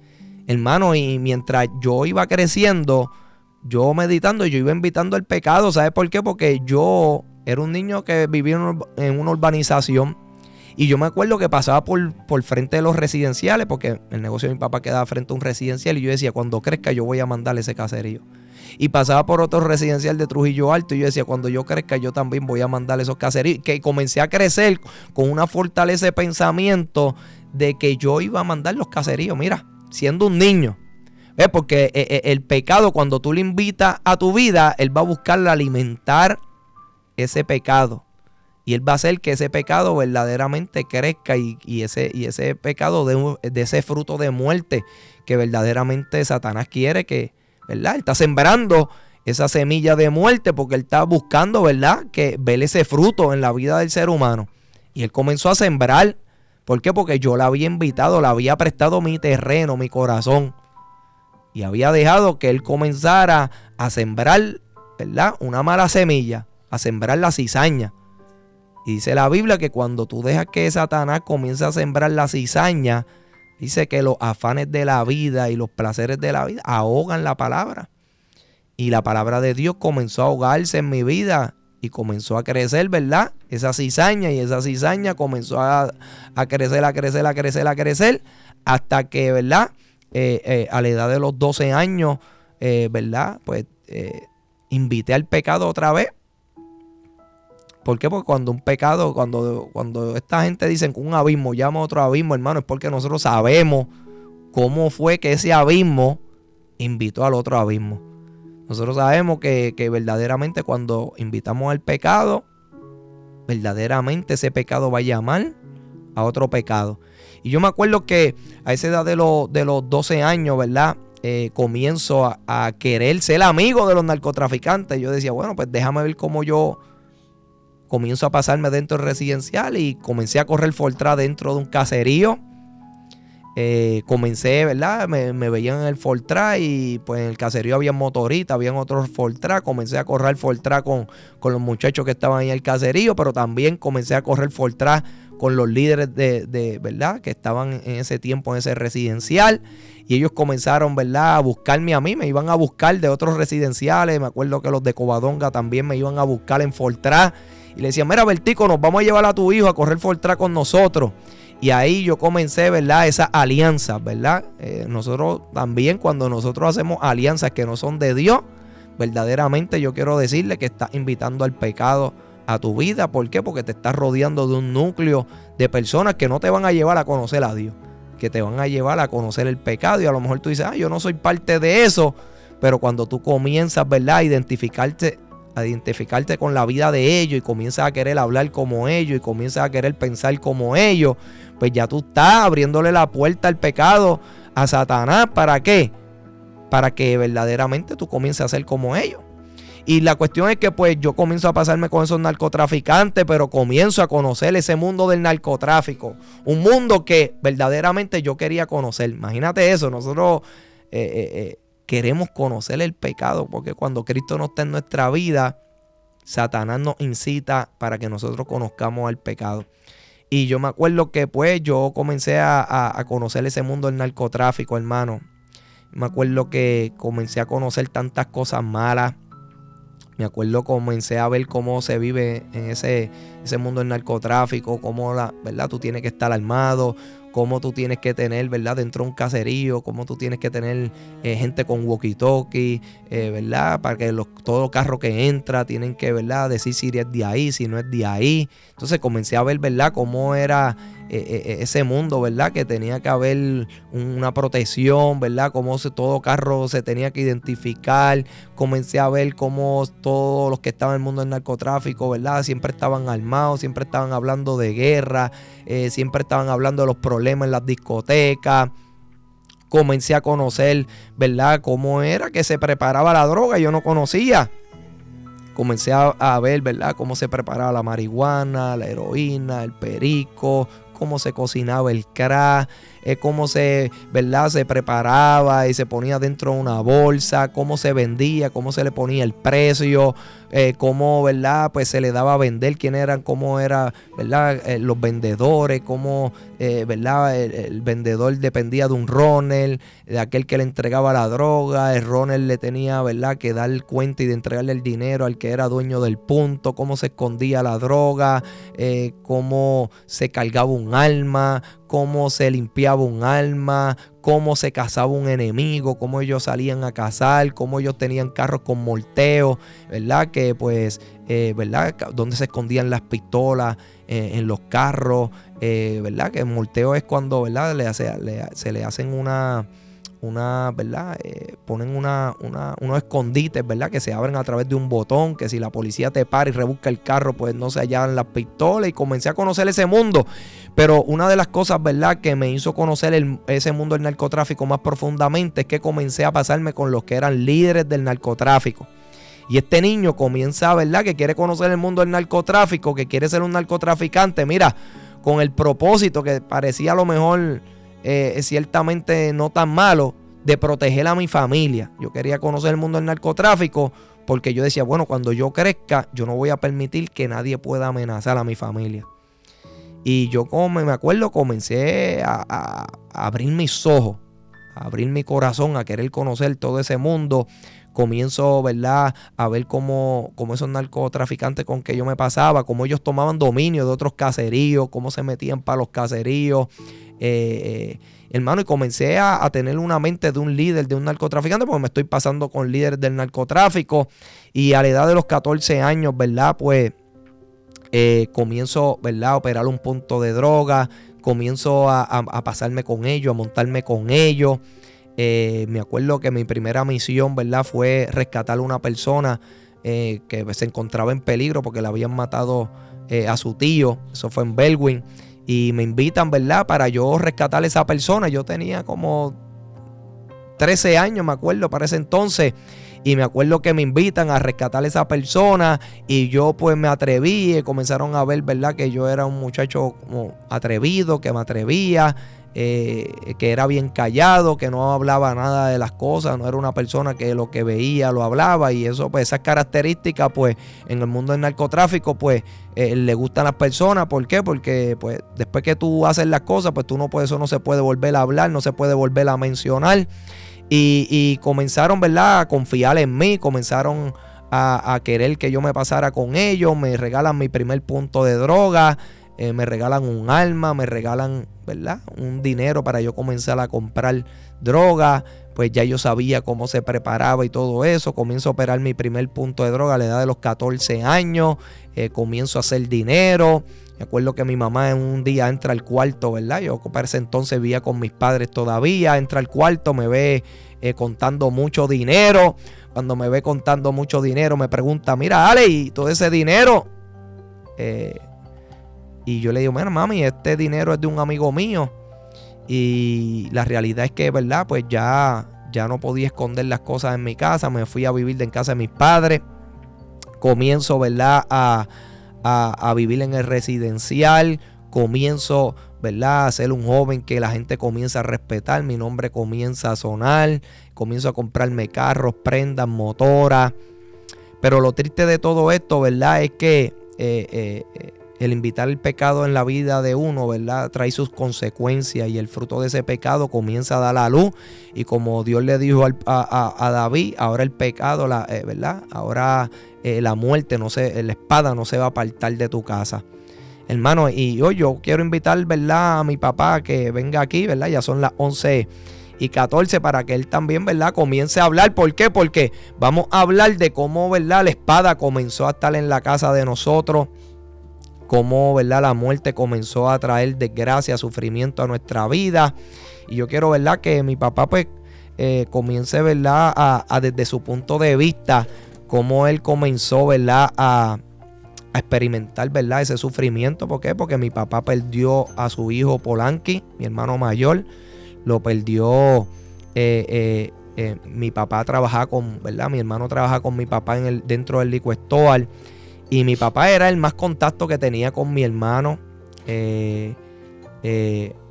hermano. Y mientras yo iba creciendo, yo meditando, yo iba invitando el pecado. ¿Sabes por qué? Porque yo era un niño que vivía en una urbanización. Y yo me acuerdo que pasaba por frente de los residenciales, porque el negocio de mi papá quedaba frente a un residencial. Y yo decía, cuando crezca yo voy a mandarle ese caserío. Y pasaba por otro residencial de Trujillo Alto y yo decía, cuando yo crezca yo también voy a mandarle esos caseríos. Que comencé a crecer con una fortaleza de pensamiento de que yo iba a mandar los caseríos, mira, siendo un niño. ¿Ves? Porque el pecado, cuando tú le invitas a tu vida, él va a buscar alimentar ese pecado. Y él va a hacer que ese pecado verdaderamente crezca y ese pecado de ese fruto de muerte que verdaderamente Satanás quiere que, ¿verdad? Él está sembrando esa semilla de muerte porque él está buscando, ¿verdad?, que ver ese fruto en la vida del ser humano. Y él comenzó a sembrar. ¿Por qué? Porque yo la había invitado, le había prestado mi terreno, mi corazón. Y había dejado que él comenzara a sembrar, ¿verdad?, una mala semilla, a sembrar la cizaña. Y dice la Biblia que cuando tú dejas que Satanás comience a sembrar la cizaña, dice que los afanes de la vida y los placeres de la vida ahogan la palabra. Y la palabra de Dios comenzó a ahogarse en mi vida y comenzó a crecer, ¿verdad? Esa cizaña, y esa cizaña comenzó a crecer, a crecer, a crecer, a crecer, hasta que, ¿verdad?, a la edad de los 12 años, ¿verdad?, pues invité al pecado otra vez. ¿Por qué? Porque cuando un pecado, cuando esta gente dice que un abismo llama a otro abismo, hermano, es porque nosotros sabemos cómo fue que ese abismo invitó al otro abismo. Nosotros sabemos que verdaderamente cuando invitamos al pecado, verdaderamente ese pecado va a llamar a otro pecado. Y yo me acuerdo que a esa edad de los 12 años, ¿verdad?, comienzo a querer ser amigo de los narcotraficantes. Yo decía, bueno, pues déjame ver cómo yo comienzo a pasarme dentro del residencial y comencé a correr Fortran dentro de un caserío. Comencé, ¿verdad? Me veían en el Fortran y pues en el caserío había motoritas, habían otros Fortran. Comencé a correr Fortran con los muchachos que estaban ahí en el caserío, pero también comencé a correr Fortran con los líderes de ¿verdad?, que estaban en ese tiempo en ese residencial. Y ellos comenzaron, ¿verdad?, a buscarme a mí, me iban a buscar de otros residenciales. Me acuerdo que los de Covadonga también me iban a buscar en Fortran. Y le decían, mira, Bertico, nos vamos a llevar a tu hijo a correr Fortran con nosotros. Y ahí yo comencé, ¿verdad?, esas alianzas, ¿verdad? Nosotros también, cuando nosotros hacemos alianzas que no son de Dios, verdaderamente yo quiero decirle que estás invitando al pecado a tu vida. ¿Por qué? Porque te estás rodeando de un núcleo de personas que no te van a llevar a conocer a Dios, que te van a llevar a conocer el pecado. Y a lo mejor tú dices, yo no soy parte de eso. Pero cuando tú comienzas, ¿verdad?, a identificarte con la vida de ellos y comienzas a querer hablar como ellos y comienzas a querer pensar como ellos, pues ya tú estás abriéndole la puerta al pecado a Satanás. ¿Para qué? Para que verdaderamente tú comiences a ser como ellos. Y la cuestión es que pues yo comienzo a pasarme con esos narcotraficantes, pero comienzo a conocer ese mundo del narcotráfico, un mundo que verdaderamente yo quería conocer. Imagínate eso, nosotros queremos conocer el pecado, porque cuando Cristo no está en nuestra vida, Satanás nos incita para que nosotros conozcamos el pecado. Y yo me acuerdo que pues yo comencé a conocer ese mundo del narcotráfico, hermano. Me acuerdo que comencé a conocer tantas cosas malas. Me acuerdo, comencé a ver cómo se vive en ese mundo del narcotráfico, cómo ¿verdad?, tú tienes que estar armado, cómo tú tienes que tener, ¿verdad?, dentro de un caserío, cómo tú tienes que tener gente con walkie-talkie, ¿verdad?, para que todo carro que entra tienen que, ¿verdad?, decir si es de ahí, si no es de ahí. Entonces comencé a ver, ¿verdad?, cómo era ese mundo, ¿verdad?, que tenía que haber una protección, ¿verdad?, cómo todo carro se tenía que identificar. Comencé a ver cómo todos los que estaban en el mundo del narcotráfico, ¿verdad?, siempre estaban armados, siempre estaban hablando de guerra, siempre estaban hablando de los problemas en las discotecas. comencé a conocer, ¿verdad?, cómo era que se preparaba la droga. Yo no conocía. Comencé a ver, ¿verdad?, cómo se preparaba la marihuana, la heroína, el perico, cómo se cocinaba el crack, cómo ¿verdad?, se preparaba y se ponía dentro de una bolsa, cómo se vendía, cómo se le ponía el precio, cómo, ¿verdad?, pues se le daba a vender, quién eran, cómo era, ¿verdad?, los vendedores, cómo, ¿verdad?, el vendedor dependía de un runner, de aquel que le entregaba la droga, el runner le tenía, ¿verdad?, que dar cuenta y de entregarle el dinero al que era dueño del punto, cómo se escondía la droga, cómo se cargaba un arma, cómo se limpiaba un arma, cómo se cazaba un enemigo, cómo ellos salían a cazar, cómo ellos tenían carros con molteo, ¿verdad? Que pues, ¿verdad? Donde se escondían las pistolas en los carros, ¿verdad? Que el molteo es cuando, ¿verdad?, se le hacen una ¿verdad? Ponen unos escondites, ¿verdad?, que se abren a través de un botón, que si la policía te para y rebusca el carro, pues no se hallaban las pistolas, y comencé a conocer ese mundo. Pero una de las cosas, ¿verdad?, que me hizo conocer ese mundo del narcotráfico más profundamente es que comencé a pasarme con los que eran líderes del narcotráfico. Y este niño comienza, ¿verdad?, que quiere conocer el mundo del narcotráfico, que quiere ser un narcotraficante, mira, con el propósito que parecía a lo mejor ciertamente no tan malo, de proteger a mi familia. Yo quería conocer el mundo del narcotráfico porque yo decía, bueno, cuando yo crezca, yo no voy a permitir que nadie pueda amenazar a mi familia. Y yo, como me acuerdo, comencé a abrir mis ojos, a abrir mi corazón, a querer conocer todo ese mundo. Comienzo, ¿verdad?, a ver cómo esos narcotraficantes con que yo me pasaba, cómo ellos tomaban dominio de otros caseríos, cómo se metían para los caseríos. Hermano, y comencé a tener una mente de un líder, de un narcotraficante, porque me estoy pasando con líderes del narcotráfico. Y a la edad de los 14 años, ¿verdad?, pues comienzo, ¿verdad?, a operar un punto de droga. Comienzo a pasarme con ellos, a montarme con ellos. Me acuerdo que mi primera misión, ¿verdad?, fue rescatar a una persona que se encontraba en peligro porque le habían matado a su tío. Eso fue en Bellwin. Y me invitan, ¿verdad?, para yo rescatar a esa persona. Yo tenía como 13 años, me acuerdo, para ese entonces. Y me acuerdo que me invitan a rescatar a esa persona. Y yo pues me atreví. Comenzaron a ver, ¿verdad?, que yo era un muchacho como atrevido, que me atrevía. Que era bien callado, que no hablaba nada de las cosas, no era una persona que lo que veía lo hablaba, y eso, pues esas características, pues en el mundo del narcotráfico, pues le gustan las personas. ¿Por qué? Porque pues después que tú haces las cosas, pues tú no puedes, eso no se puede volver a hablar, no se puede volver a mencionar. Y comenzaron, ¿verdad?, a confiar en mí, comenzaron a querer que yo me pasara con ellos. Me regalan mi primer punto de droga. Me regalan un arma, me regalan, ¿verdad?, un dinero para yo comenzar a comprar droga. Pues ya yo sabía cómo se preparaba y todo eso. Comienzo a operar mi primer punto de droga a la edad de los 14 años. Comienzo a hacer dinero. Me acuerdo que mi mamá en un día entra al cuarto, ¿verdad? Yo para ese entonces vivía con mis padres todavía. Entra al cuarto, me ve contando mucho dinero. Cuando me ve contando mucho dinero, me pregunta, mira, Ale, ¿y todo ese dinero? Y yo le digo, mira, mami, este dinero es de un amigo mío. Y la realidad es que, ¿verdad?, pues ya no podía esconder las cosas en mi casa. Me fui a vivir en casa de mis padres. Comienzo, ¿verdad?, a vivir en el residencial. Comienzo, ¿verdad?, a ser un joven que la gente comienza a respetar. Mi nombre comienza a sonar. Comienzo a comprarme carros, prendas, motoras. Pero lo triste de todo esto, ¿verdad?, es que el invitar el pecado en la vida de uno, ¿verdad?, trae sus consecuencias, y el fruto de ese pecado comienza a dar la luz. Y como Dios le dijo a David, ahora el pecado, ¿verdad?, ahora la muerte, la espada no se va a apartar de tu casa. Hermano, y hoy yo quiero invitar, ¿verdad?, a mi papá que venga aquí, ¿verdad? Ya son las 11:14 para que él también, ¿verdad?, comience a hablar. ¿Por qué? Porque vamos a hablar de cómo, ¿verdad?, la espada comenzó a estar en la casa de nosotros. Cómo, ¿verdad?, la muerte comenzó a traer desgracia, sufrimiento a nuestra vida. Y yo quiero, ¿verdad?, que mi papá pues comience, ¿verdad?, a desde su punto de vista, cómo él comenzó, ¿verdad?, a experimentar, ¿verdad?, ese sufrimiento. ¿Por qué? Porque mi papá perdió a su hijo Polanqui, mi hermano mayor. Lo perdió mi papá trabajaba ¿verdad? Mi hermano trabajaba con mi papá dentro del Liquor Store. Y mi papá era el más contacto que tenía con mi hermano.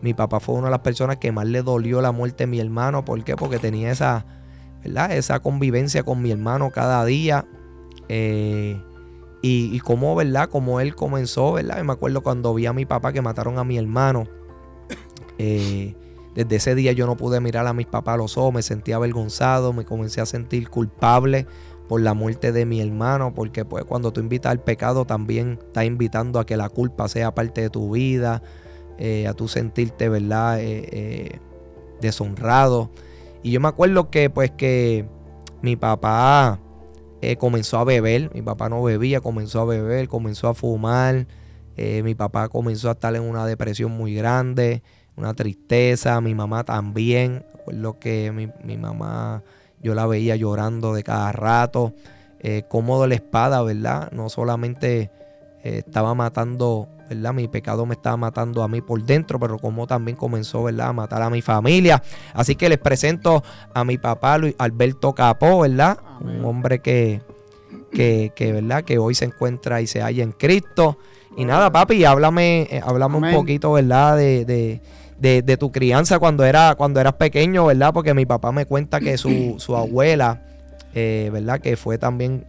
Mi papá fue una de las personas que más le dolió la muerte de mi hermano. ¿Por qué? Porque tenía esa, ¿verdad? Esa convivencia con mi hermano cada día. Y cómo, ¿verdad? Como él comenzó, ¿verdad? Y me acuerdo cuando vi a mi papá que mataron a mi hermano. Desde ese día yo no pude mirar a mis papás a los ojos. Me sentía avergonzado. Me comencé a sentir culpable por la muerte de mi hermano. Porque pues cuando tú invitas al pecado también estás invitando a que la culpa sea parte de tu vida. A tú sentirte, ¿verdad? Deshonrado. Y yo me acuerdo que pues que mi papá comenzó a beber. Mi papá no bebía, comenzó a beber, comenzó a fumar. Mi papá comenzó a estar en una depresión muy grande, una tristeza. Mi mamá también. Recuerdo que mi mamá, yo la veía llorando de cada rato. Cómo de la espada, ¿verdad? No solamente estaba matando, ¿verdad? Mi pecado me estaba matando a mí por dentro, pero como también comenzó, ¿verdad? A matar a mi familia. Así que les presento a mi papá Luis Alberto Capó, ¿verdad? Amén. Un hombre que ¿verdad? Que hoy se encuentra y se halla en Cristo. Y nada, papi, háblame un poquito, ¿verdad? De tu crianza cuando eras pequeño, ¿verdad? Porque mi papá me cuenta que su abuela, ¿verdad? Que fue también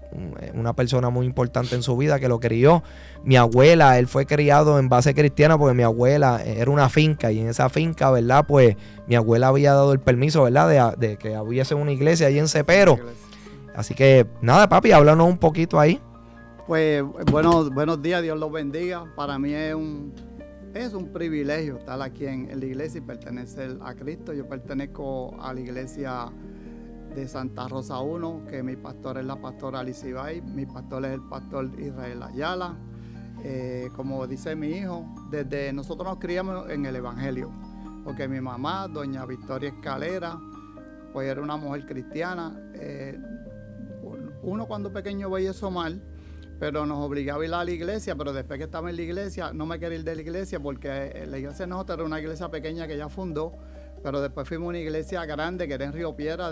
una persona muy importante en su vida, que lo crió. Mi abuela, él fue criado en base cristiana porque mi abuela era una finca, y en esa finca, ¿verdad? Pues mi abuela había dado el permiso, ¿verdad? De que hubiese una iglesia allí en Cepero. Así que nada, papi, háblanos un poquito ahí. Pues buenos días, Dios los bendiga. Para mí es un privilegio estar aquí en la iglesia y pertenecer a Cristo. Yo pertenezco a la iglesia de Santa Rosa 1, que mi pastor es la pastora Alice Ibay, mi pastor es el pastor Israel Ayala. Como dice mi hijo, desde nosotros nos criamos en el Evangelio, porque mi mamá, doña Victoria Escalera, pues era una mujer cristiana. Uno cuando pequeño veía eso mal, pero nos obligaba a ir a la iglesia, pero después que estaba en la iglesia, no me quería ir de la iglesia, porque la iglesia de nosotros era una iglesia pequeña que ella fundó, pero después fuimos a una iglesia grande que era en Río Piedra,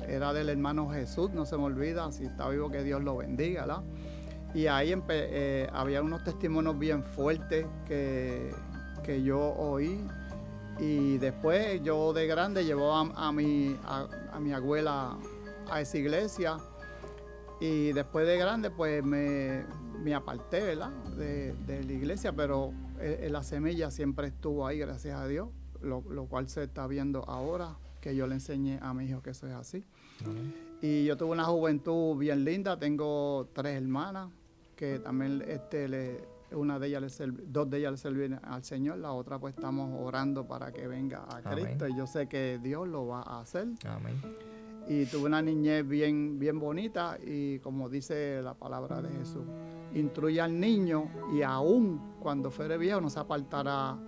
era del hermano Jesús, no se me olvida, si está vivo que Dios lo bendiga, ¿verdad? Y ahí había unos testimonios bien fuertes que yo oí, y después yo de grande llevó a mi abuela a esa iglesia, y después de grande pues me aparté, ¿verdad? de la iglesia, pero la semilla siempre estuvo ahí, gracias a Dios, lo cual se está viendo ahora, que yo le enseñé a mi hijo que eso es así. Y yo tuve una juventud bien linda, tengo 3 hermanas, que también dos de ellas le sirven al Señor, la otra pues estamos orando para que venga a Cristo. Amén. Y yo sé que Dios lo va a hacer. Amén. Y tuve una niñez bien bonita, y como dice la palabra de Jesús, instruye al niño y aún cuando fuere viejo no se apartará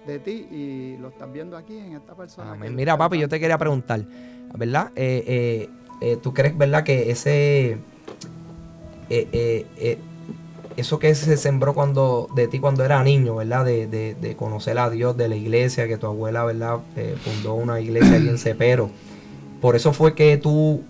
de ti, y lo estás viendo aquí en esta persona. Amén. Mira, papi, yo te quería preguntar, ¿verdad? ¿Tú crees, verdad, que eso que se sembró de ti cuando era niño, ¿verdad? De conocer a Dios, de la iglesia, que tu abuela, ¿verdad? Fundó una iglesia allí en Cepero. Por eso fue que tú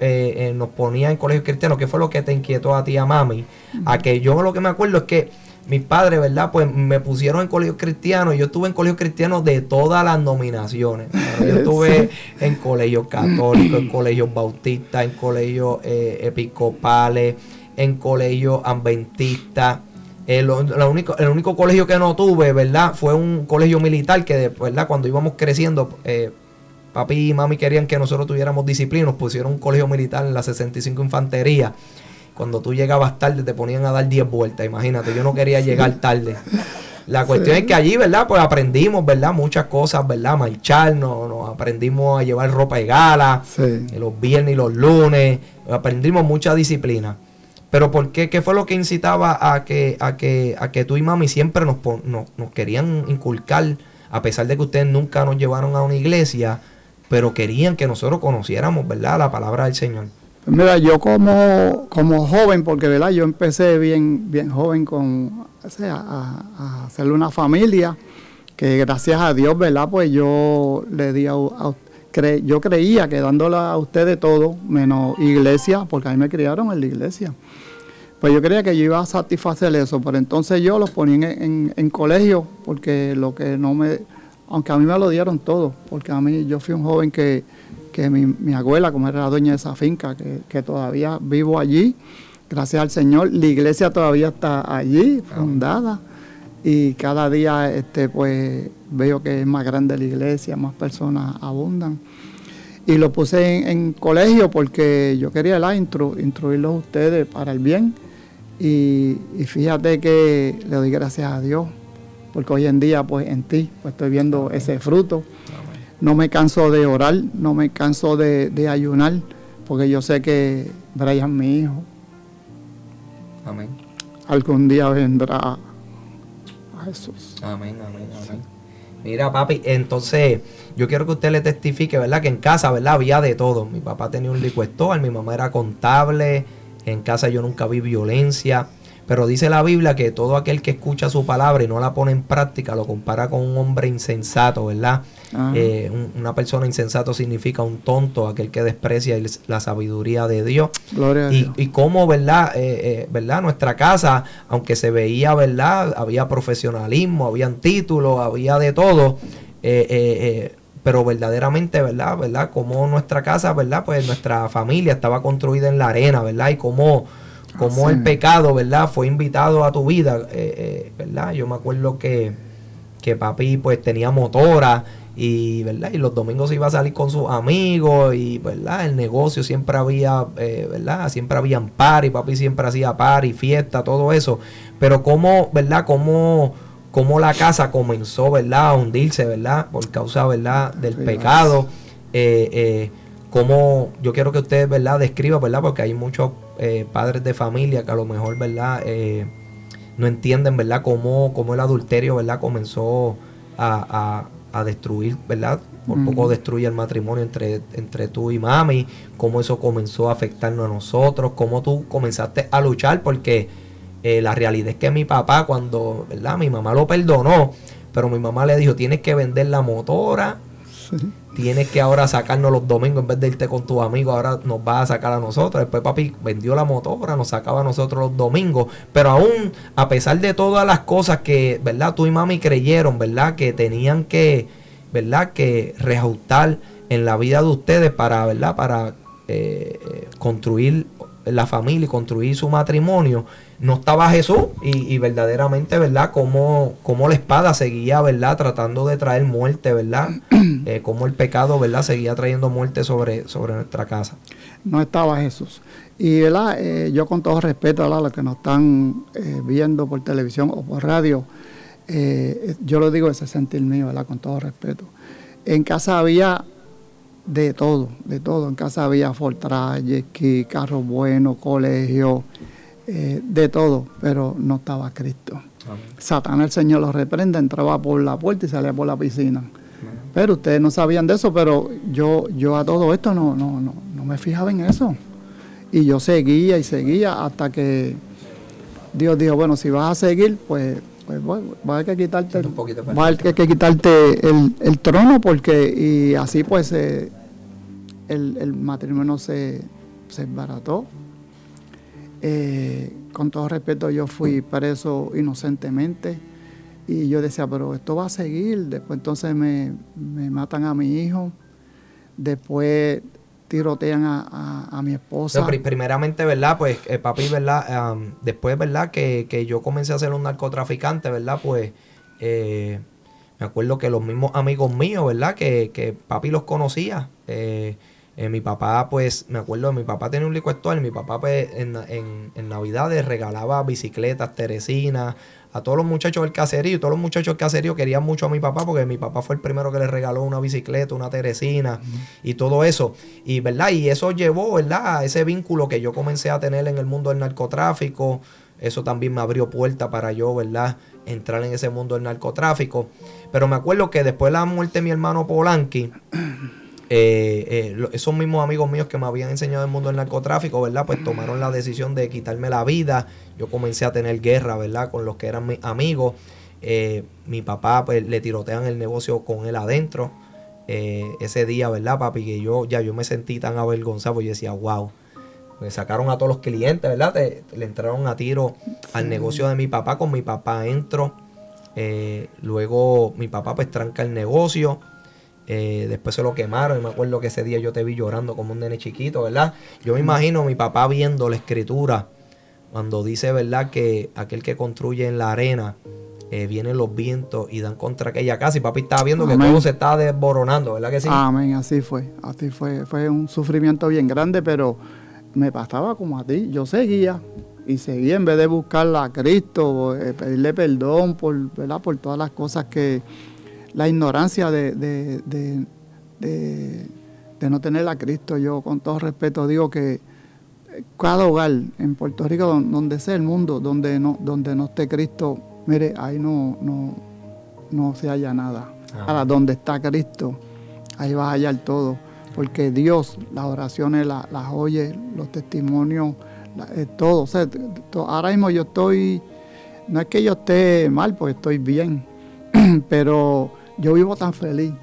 nos ponías en colegios cristianos. ¿Qué fue lo que te inquietó a ti, a mami? A que yo lo que me acuerdo es que mis padres, ¿verdad? Pues me pusieron en colegios cristianos. Yo estuve en colegios cristianos de todas las denominaciones. Yo estuve en colegios católicos, en colegios bautistas, en colegios episcopales, en colegios adventistas. El único colegio que no tuve, ¿verdad? Fue un colegio militar que, ¿verdad? Cuando íbamos creciendo, papi y mami querían que nosotros tuviéramos disciplina. Nos pusieron un colegio militar en la 65 Infantería. Cuando tú llegabas tarde te ponían a dar 10 vueltas. Imagínate, yo no quería llegar tarde. La cuestión es que allí, ¿verdad? Pues aprendimos, ¿verdad? Muchas cosas, ¿verdad? Marcharnos, aprendimos a llevar ropa de gala, los viernes y los lunes. Aprendimos mucha disciplina. Pero ¿por qué? ¿Qué fue lo que incitaba a que tú y mami siempre nos querían inculcar, a pesar de que ustedes nunca nos llevaron a una iglesia, pero querían que nosotros conociéramos, ¿verdad?, la palabra del Señor? Pues mira, yo como joven, porque ¿verdad? Yo empecé bien joven a hacerle una familia, que gracias a Dios, ¿verdad? Pues yo le di yo creía que dándole a ustedes todo, menos iglesia, porque a mí me criaron en la iglesia. Pues yo creía que yo iba a satisfacer eso, pero entonces yo los ponía en colegio, porque lo que no me, aunque a mí me lo dieron todo, porque a mí yo fui un joven que mi abuela, como era la dueña de esa finca, que todavía vivo allí, gracias al Señor, la iglesia todavía está allí, fundada, y cada día pues veo que es más grande la iglesia, más personas abundan. Y lo puse en colegio porque yo quería instruirlos a ustedes para el bien. Y fíjate que le doy gracias a Dios, porque hoy en día pues en ti pues estoy viendo ese fruto. No me canso de orar, no me canso de ayunar, porque yo sé que Brian, mi hijo, Amén. algún día vendrá a Jesús. Amén. Mira, papi, entonces yo quiero que usted le testifique, ¿verdad? Que en casa, ¿verdad? Había de todo. Mi papá tenía un liquor store, mi mamá era contable, en casa yo nunca vi violencia. Pero dice la Biblia que todo aquel que escucha su palabra y no la pone en práctica lo compara con un hombre insensato, ¿verdad? Una persona insensato significa un tonto, aquel que desprecia la sabiduría de Dios. Gloria a Dios. Y cómo, ¿verdad? ¿Verdad? Nuestra casa, aunque se veía, ¿verdad? Había profesionalismo, habían títulos, había de todo. Pero verdaderamente, ¿verdad? Como nuestra casa, ¿verdad? Pues nuestra familia estaba construida en la arena, ¿verdad? Y cómo el pecado, ¿verdad? Fue invitado a tu vida, ¿verdad? Yo me acuerdo que papi pues tenía motora y, ¿verdad? Y los domingos iba a salir con sus amigos y, ¿verdad? El negocio siempre había, ¿verdad? Siempre habían party, papi siempre hacía party, fiesta, todo eso. Pero cómo, ¿verdad? Cómo la casa comenzó, ¿verdad? A hundirse, ¿verdad? Por causa, ¿verdad? Del pecado. Como yo quiero que usted, ¿verdad? Describa, ¿verdad? Porque hay muchos padres de familia que a lo mejor, ¿verdad? No entienden, ¿verdad? Cómo el adulterio, ¿verdad? Comenzó a destruir, ¿verdad? Por poco destruye el matrimonio entre tú y mami. Cómo eso comenzó a afectarnos a nosotros. Cómo tú comenzaste a luchar, porque la realidad es que mi papá, cuando, ¿verdad? Mi mamá lo perdonó, pero mi mamá le dijo, tienes que vender la motora. Sí. Tienes que ahora sacarnos los domingos, en vez de irte con tus amigos, ahora nos vas a sacar a nosotros. Después papi vendió la motora, nos sacaba a nosotros los domingos. Pero aún, a pesar de todas las cosas que, ¿verdad? Tú y mami creyeron, ¿verdad? Que tenían que, ¿verdad? Que reajustar en la vida de ustedes para, ¿verdad? Para construir la familia y construir su matrimonio. No estaba Jesús y verdaderamente, ¿verdad? Como la espada seguía, ¿verdad? Tratando de traer muerte, ¿verdad? Como el pecado, ¿verdad? Seguía trayendo muerte sobre nuestra casa. No estaba Jesús. Y, ¿verdad? Yo con todo respeto, ¿verdad? A los que nos están viendo por televisión o por radio, yo lo digo ese sentir mío, ¿verdad? Con todo respeto. En casa había de todo. En casa había Fortran, jet ski, carros buenos, colegio, de todo, pero no estaba Cristo. Amén. Satanás, el Señor lo reprende, entraba por la puerta y salía por la piscina. Amén. Pero ustedes no sabían de eso, pero yo a todo esto no me fijaba en eso. Y yo seguía hasta que Dios dijo, bueno, si vas a seguir, pues va a haber que quitarte el trono, porque y así pues el matrimonio se desbarató. Con todo respeto, yo fui preso inocentemente y yo decía, pero esto va a seguir. Después entonces me matan a mi hijo, después tirotean a mi esposa. No, primeramente, ¿verdad? Pues papi, ¿verdad? Después, ¿verdad? Que yo comencé a ser un narcotraficante, ¿verdad? Pues me acuerdo que los mismos amigos míos, ¿verdad? Que papi los conocía. Mi papá, pues, me acuerdo, mi papá tenía un liquor store y mi papá, pues, en Navidades regalaba bicicletas, teresinas, a todos los muchachos del caserío. Todos los muchachos del caserío querían mucho a mi papá porque mi papá fue el primero que le regaló una bicicleta, una teresina y todo eso. Y, ¿verdad? Y eso llevó, ¿verdad? A ese vínculo que yo comencé a tener en el mundo del narcotráfico. Eso también me abrió puerta para yo, ¿verdad? Entrar en ese mundo del narcotráfico. Pero me acuerdo que después de la muerte de mi hermano Polanqui, esos mismos amigos míos que me habían enseñado el mundo del narcotráfico, ¿verdad? Pues tomaron la decisión de quitarme la vida. Yo comencé a tener guerra, ¿verdad? Con los que eran mis amigos. Mi papá, pues, le tirotean el negocio con él adentro. ese día, ¿verdad, papi? Que yo me sentí tan avergonzado, porque yo decía, wow. Me sacaron a todos los clientes, ¿verdad? Le entraron a tiro al negocio de mi papá. Con mi papá entro. Luego mi papá pues tranca el negocio. Después se lo quemaron. Y me acuerdo que ese día yo te vi llorando como un nene chiquito, ¿verdad? Yo me imagino a mi papá viendo la escritura cuando dice, ¿verdad? Que aquel que construye en la arena, vienen los vientos y dan contra aquella casa. Y papi estaba viendo Amén. Que todo se estaba desboronando, ¿verdad que sí? Amén, así fue. Fue un sufrimiento bien grande, pero me pasaba como a ti. Yo seguía y seguía en vez de buscarla a Cristo, pedirle perdón ¿verdad? Por todas las cosas que... La ignorancia de no tener a Cristo. Yo con todo respeto digo que cada hogar en Puerto Rico, donde sea el mundo, donde no esté Cristo, mire, ahí no se halla nada. Ahora, donde está Cristo, ahí vas a hallar todo. Porque Dios, las oraciones las oye, los testimonios, todo. O sea, ahora mismo yo estoy, no es que yo esté mal, pues estoy bien, pero yo vivo tan feliz.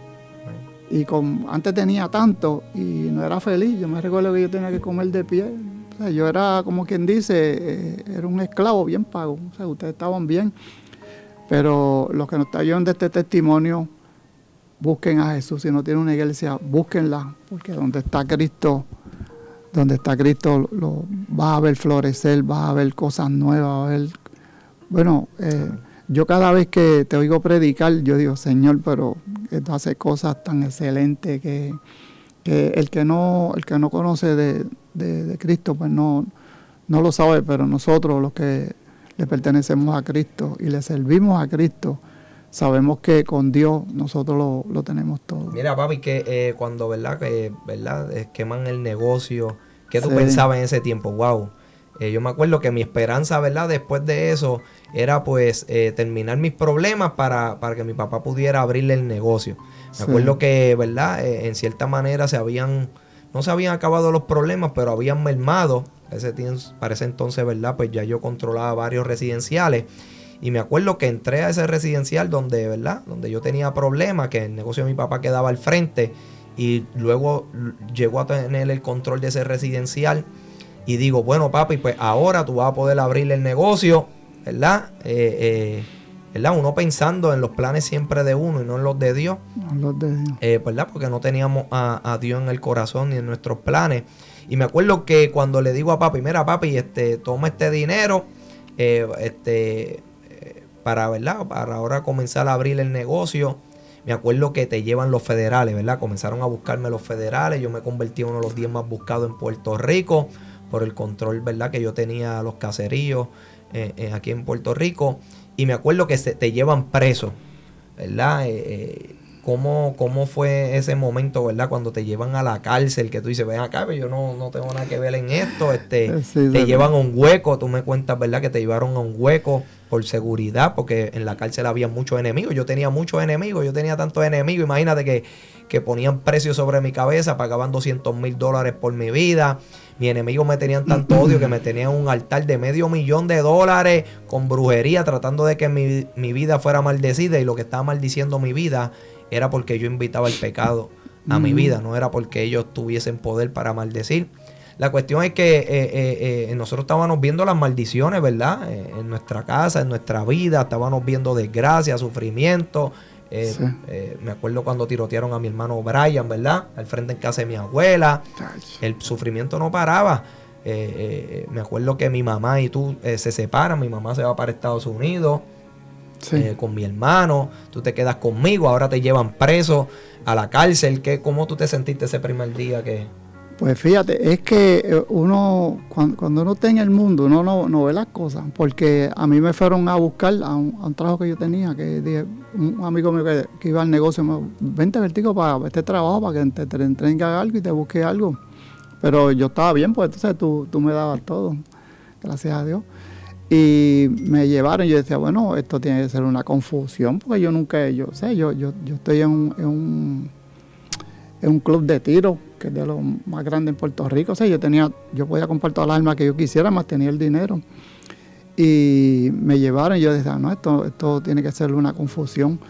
Y antes tenía tanto y no era feliz. Yo me recuerdo que yo tenía que comer de pie. O sea, yo era, como quien dice, era un esclavo bien pago. O sea, ustedes estaban bien. Pero los que nos están oyendo de este testimonio, busquen a Jesús. Si no tienen una iglesia, búsquenla, porque donde está Cristo vas a ver florecer, vas a ver cosas nuevas, vas a ver... Bueno, yo cada vez que te oigo predicar, yo digo, Señor, pero tú haces cosas tan excelentes que el que no conoce de Cristo, pues no lo sabe, pero nosotros los que le pertenecemos a Cristo y le servimos a Cristo, sabemos que con Dios nosotros lo tenemos todo. Mira, papi, que cuando ¿verdad? Queman el negocio, ¿qué tú pensabas en ese tiempo? Wow. Yo me acuerdo que mi esperanza, ¿verdad? Después de eso era pues terminar mis problemas para que mi papá pudiera abrirle el negocio. Me acuerdo que, ¿verdad? En cierta manera no se habían acabado los problemas, pero habían mermado. Para ese entonces, ¿verdad? Pues ya yo controlaba varios residenciales. Y me acuerdo que entré a ese residencial donde yo tenía problemas, que el negocio de mi papá quedaba al frente. Y luego llegó a tener el control de ese residencial. Y digo, bueno, papi, pues ahora tú vas a poder abrirle el negocio, ¿verdad? ¿Verdad? Uno pensando en los planes siempre de uno y no en los de Dios. No los de Dios. ¿Verdad? Porque no teníamos a Dios en el corazón ni en nuestros planes. Y me acuerdo que cuando le digo a papi, mira, papi, toma este dinero, para, ¿verdad? Para ahora comenzar a abrir el negocio. Me acuerdo que te llevan los federales, ¿verdad? Comenzaron a buscarme los federales. Yo me convertí en uno de los 10 más buscados en Puerto Rico por el control, ¿verdad? Que yo tenía a los caseríos aquí en Puerto Rico. Y me acuerdo que te llevan preso, ¿verdad? ¿Cómo fue ese momento, ¿verdad? Cuando te llevan a la cárcel, que tú dices, ven acá, pero yo no tengo nada que ver en esto. Te llevan a un hueco, tú me cuentas, ¿verdad? Que te llevaron a un hueco por seguridad, porque en la cárcel había muchos enemigos. Yo tenía muchos enemigos, yo tenía tantos enemigos. Imagínate que ponían precios sobre mi cabeza, pagaban $200,000 por mi vida. Mis enemigos me tenían tanto odio que me tenían un altar de $500,000 con brujería, tratando de que mi vida fuera maldecida. Y lo que estaba maldiciendo mi vida era porque yo invitaba el pecado a mi vida, no era porque ellos tuviesen poder para maldecir. La cuestión es que nosotros estábamos viendo las maldiciones, ¿verdad? En nuestra casa, en nuestra vida, estábamos viendo desgracia, sufrimiento. Me acuerdo cuando tirotearon a mi hermano Brian, ¿verdad? Al frente en casa de mi abuela. El sufrimiento no paraba. Me acuerdo que mi mamá y tú se separan. Mi mamá se va para Estados Unidos con mi hermano. Tú te quedas conmigo. Ahora te llevan preso a la cárcel. ¿Cómo tú te sentiste ese primer día que...? Pues fíjate, es que uno, cuando uno está en el mundo, uno no ve las cosas. Porque a mí me fueron a buscar a un trabajo que yo tenía, que dije, un amigo mío que iba al negocio, me dijo, vente Vertigo para este trabajo, para que te entregue algo y te busque algo. Pero yo estaba bien, pues entonces tú me dabas todo, gracias a Dios. Y me llevaron y yo decía, bueno, esto tiene que ser una confusión, porque yo estoy en un club de tiro, que es de los más grandes en Puerto Rico. O sea, yo podía comprar todas las armas que yo quisiera, más tenía el dinero. Y me llevaron y yo decía, no, esto tiene que ser una confusión.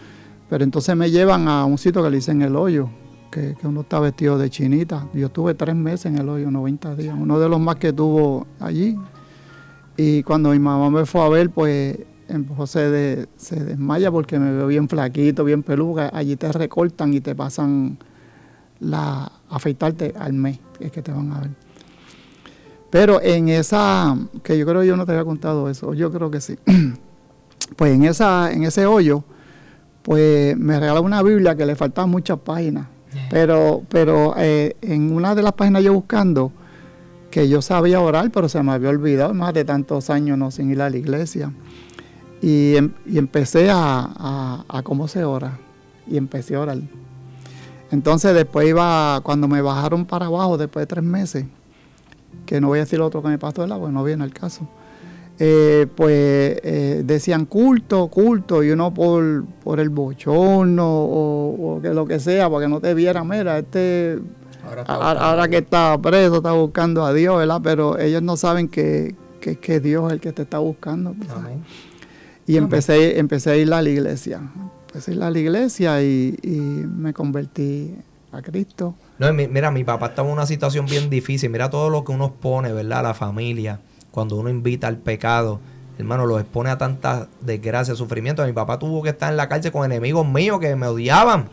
Pero entonces me llevan a un sitio que le dicen El Hoyo. que uno está vestido de chinita. Yo estuve 3 meses en el hoyo, 90 días, uno de los más que tuvo allí. Y cuando mi mamá me fue a ver, pues se desmaya porque me veo bien flaquito, bien peludo. Allí te recortan y te pasan afeitarte al mes, es que te van a ver. Pero en esa, que yo creo que yo no te había contado eso, yo creo que sí. Pues en ese hoyo, pues me regaló una Biblia que le faltaban muchas páginas. Pero en una de las páginas yo buscando, que yo sabía orar, pero se me había olvidado, más de tantos años no sin ir a la iglesia. Y empecé a cómo se ora. Y empecé a orar. Entonces después cuando me bajaron para abajo, después de 3 meses, que no voy a decir lo otro que me pasó, porque no viene al caso, decían culto, y uno por el bochorno o que lo que sea, para que no te vieran, mira, ahora que está preso, está buscando a Dios, ¿verdad? Pero ellos no saben que Dios es el que te está buscando. Amén. Y empecé a ir a la iglesia. Y me convertí a Cristo. No, mira, mi papá estaba en una situación bien difícil. Mira todo lo que uno expone, ¿verdad? La familia, cuando uno invita al pecado, hermano, los expone a tantas desgracias, sufrimientos. Mi papá tuvo que estar en la cárcel con enemigos míos que me odiaban.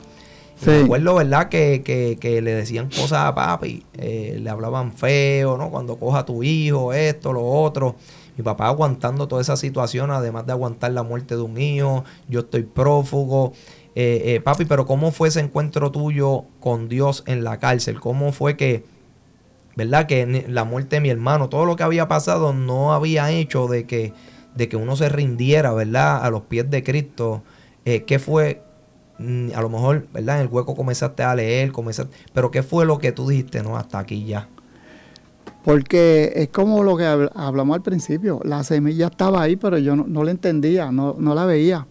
Sí. Me acuerdo, ¿verdad? Que le decían cosas a papi, le hablaban feo, ¿no? Cuando coja a tu hijo, esto, lo otro. Mi papá aguantando toda esa situación, además de aguantar la muerte de un hijo. Yo estoy prófugo. Papi, pero ¿cómo fue ese encuentro tuyo con Dios en la cárcel? ¿Cómo fue que, verdad, que la muerte de mi hermano, todo lo que había pasado no había hecho de que uno se rindiera, ¿verdad?, a los pies de Cristo? ¿Qué fue? A lo mejor, ¿verdad?, en el hueco comenzaste a leer, pero ¿qué fue lo que tú dijiste? No, hasta aquí ya. Porque es como lo que hablamos al principio, la semilla estaba ahí, pero yo no la entendía, no la veía.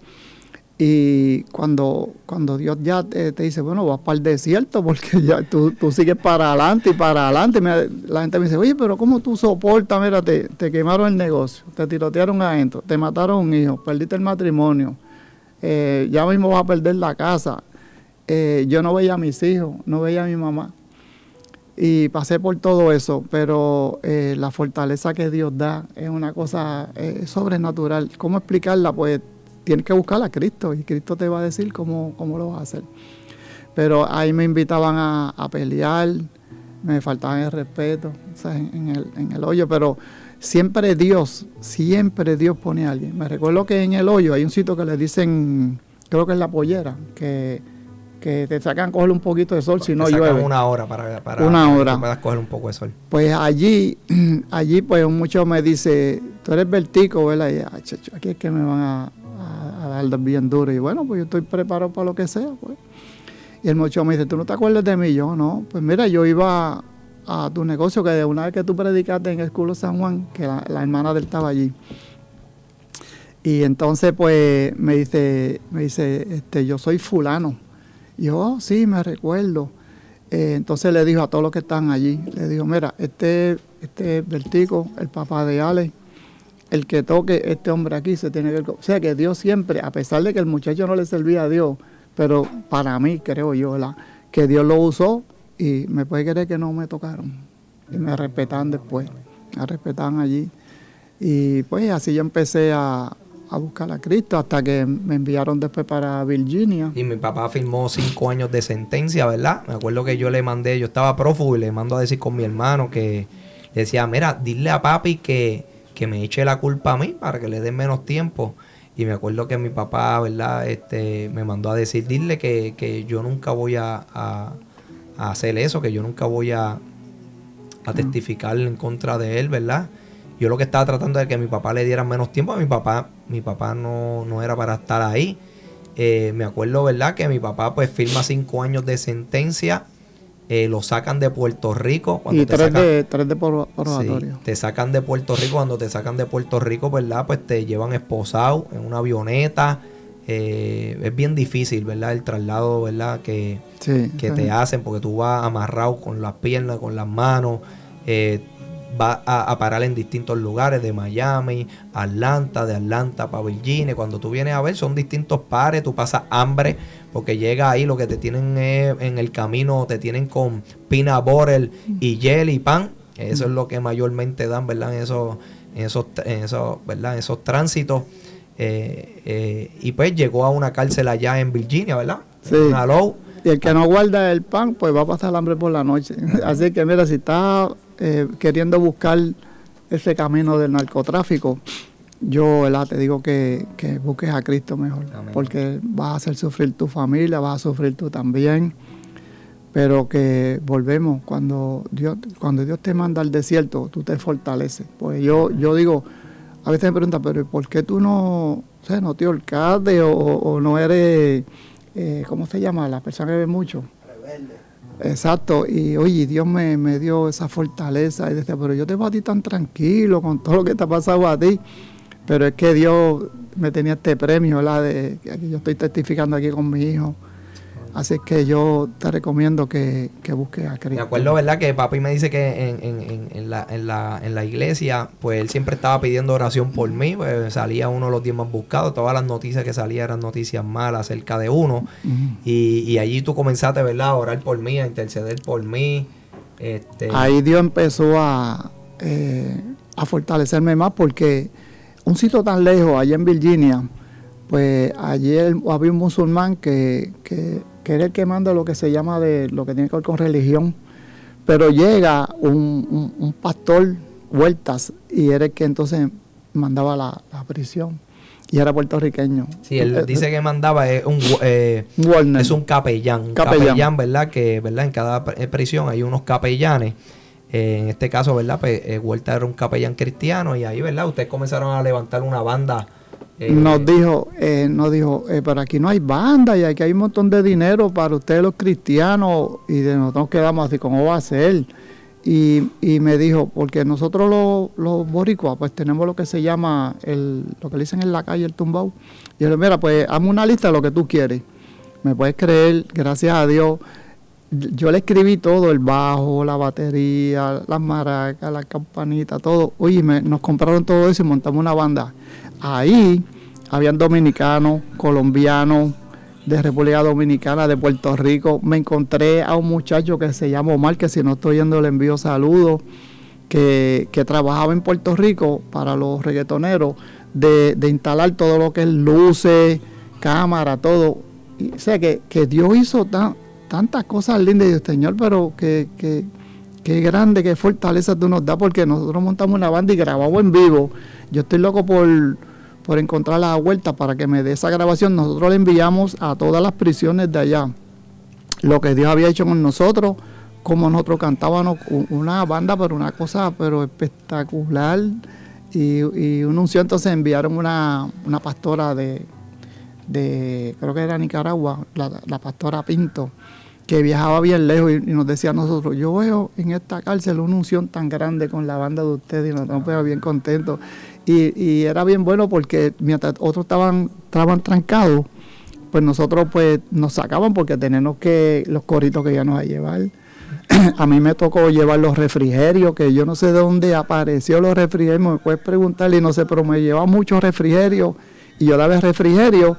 Y cuando Dios ya te dice, bueno, vas para el desierto, porque ya tú sigues para adelante y para adelante. La gente me dice, oye, pero ¿cómo tú soportas? Mira, te quemaron el negocio, te tirotearon adentro, te mataron un hijo, perdiste el matrimonio, ya mismo vas a perder la casa. Yo no veía a mis hijos, no veía a mi mamá. Y pasé por todo eso, pero la fortaleza que Dios da es una cosa sobrenatural. ¿Cómo explicarla? Pues tienes que buscar a Cristo y Cristo te va a decir cómo lo vas a hacer. Pero ahí me invitaban a pelear, me faltaban el respeto, o sea, en el hoyo, pero siempre Dios pone a alguien. Me recuerdo que en el hoyo hay un sitio que le dicen, creo que es la pollera, que te sacan a coger un poquito de sol, si no llueve. Una hora para una hora. Que puedas coger un poco de sol. Pues allí pues mucho me dice, tú eres vertico, ¿verdad? Y aquí es que me van a dar bien duro. Y bueno, pues yo estoy preparado para lo que sea, pues. Y el muchacho me dice, ¿tú no te acuerdas de mí? Yo, no. Pues mira, yo iba a tu negocio, que de una vez que tú predicaste en el Escudo San Juan, que la hermana de él estaba allí. Y entonces, pues, me dice, yo soy fulano. Y yo, oh, sí, me recuerdo. Entonces le dijo a todos los que están allí, le dijo, mira, este Vertico, el papá de Ale, el que toque este hombre aquí se tiene que... O sea que Dios siempre, a pesar de que el muchacho no le servía a Dios, pero para mí, creo yo, ¿verdad?, que Dios lo usó y me puede creer que no me tocaron. Y me respetaban después, me respetaban allí. Y pues así yo empecé a buscar a Cristo hasta que me enviaron después para Virginia. Y mi papá firmó 5 años de sentencia, ¿verdad? Me acuerdo que yo estaba prófugo y le mando a decir con mi hermano que le decía, mira, dile a papi que me eche la culpa a mí para que le den menos tiempo. Y me acuerdo que mi papá, ¿verdad?, me mandó a decir, dile que yo nunca voy a hacer eso, que yo nunca voy a testificar en contra de él, ¿verdad? Yo lo que estaba tratando de que mi papá le diera menos tiempo. Mi papá no era para estar ahí. Me acuerdo, ¿verdad?, que mi papá pues firma 5 años de sentencia. Lo sacan de Puerto Rico. Y 3 de probatorio. Sí, te sacan de Puerto Rico. Cuando te sacan de Puerto Rico, ¿verdad?, pues te llevan esposado en una avioneta. Es bien difícil, ¿verdad?, el traslado, ¿verdad?, que te hacen, porque tú vas amarrado con las piernas, con las manos. va a parar en distintos lugares, de Miami, Atlanta, de Atlanta para Virginia. Cuando tú vienes a ver, son distintos pares, tú pasas hambre, porque llega ahí, lo que te tienen en el camino, te tienen con peanut butter y jelly y pan. Eso es lo que mayormente dan, ¿verdad? En esos tránsitos. Y pues llegó a una cárcel allá en Virginia, ¿verdad? Sí. En Hello. Y el que no guarda el pan, pues va a pasar hambre por la noche. Así que mira, si estás queriendo buscar ese camino del narcotráfico, yo, ¿verdad?, te digo que busques a Cristo mejor. Amén. Porque vas a hacer sufrir tu familia, vas a sufrir tú también. Pero que volvemos, cuando Dios te manda al desierto, tú te fortaleces. Pues yo digo, a veces me preguntan, pero ¿por qué tú no te ahorcaste o no eres, ¿cómo se llama? La persona que ve mucho. Rebelde. Exacto, y oye, Dios me dio esa fortaleza y decía, pero yo te veo a ti tan tranquilo con todo lo que te ha pasado a ti. Pero es que Dios me tenía este premio, ¿verdad? Que yo estoy testificando aquí con mi hijo. Así que yo te recomiendo que busques a Cristo. Me acuerdo, ¿verdad?, que papi me dice que en la iglesia, pues él siempre estaba pidiendo oración por mí, pues salía uno de los 10 más buscados, todas las noticias que salían eran noticias malas acerca de uno, y allí tú comenzaste, ¿verdad?, a orar por mí, a interceder por mí. Ahí Dios empezó a fortalecerme más, porque un sitio tan lejos, allá en Virginia, pues ayer había un musulmán que era el que manda lo que se llama de lo que tiene que ver con religión, pero llega un pastor Huertas y era el que entonces mandaba la prisión y era puertorriqueño. Sí, él dice que mandaba es un capellán, ¿verdad? Que, ¿verdad?, en cada prisión hay unos capellanes. En este caso, ¿verdad?, pues Huerta era un capellán cristiano, y ahí, ¿verdad?, ustedes comenzaron a levantar una banda. Nos dijo, pero aquí no hay banda y aquí hay un montón de dinero para ustedes los cristianos, y nosotros quedamos así, ¿cómo va a ser? Y me dijo, porque nosotros los boricuas pues tenemos lo que se llama, lo que le dicen en la calle el tumbao. Y yo le dije, mira, pues hazme una lista de lo que tú quieres. Me puedes creer, gracias a Dios, yo le escribí todo, el bajo, la batería, las maracas, la campanita, todo. Oye, nos compraron todo eso y montamos una banda. Ahí habían dominicanos, colombianos, de República Dominicana, de Puerto Rico. Me encontré a un muchacho que se llama Omar, que si no estoy yendo le envío saludos, que trabajaba en Puerto Rico para los reggaetoneros, de instalar todo lo que es luces, cámara, todo. Y sé que Dios hizo tantas cosas lindas, y yo, Señor, pero qué grande, qué fortaleza tú nos das, porque nosotros montamos una banda y grabamos en vivo. Yo estoy loco por encontrar la vuelta para que me dé esa grabación. Nosotros le enviamos a todas las prisiones de allá lo que Dios había hecho con nosotros, como nosotros cantábamos una banda, pero una cosa pero espectacular, y una unción. Entonces enviaron una pastora de creo que era Nicaragua, la pastora Pinto, que viajaba bien lejos, y nos decía a nosotros, yo veo en esta cárcel una unción tan grande con la banda de ustedes, y nos estamos bien contentos. Y era bien bueno, porque mientras otros estaban trancados, pues nosotros pues nos sacaban, porque tenemos los coritos que íbamos a llevar. A mí me tocó llevar los refrigerios, que yo no sé de dónde apareció los refrigerios, me puedes preguntarle, y no sé, pero me llevaba muchos refrigerios, y yo daba refrigerio.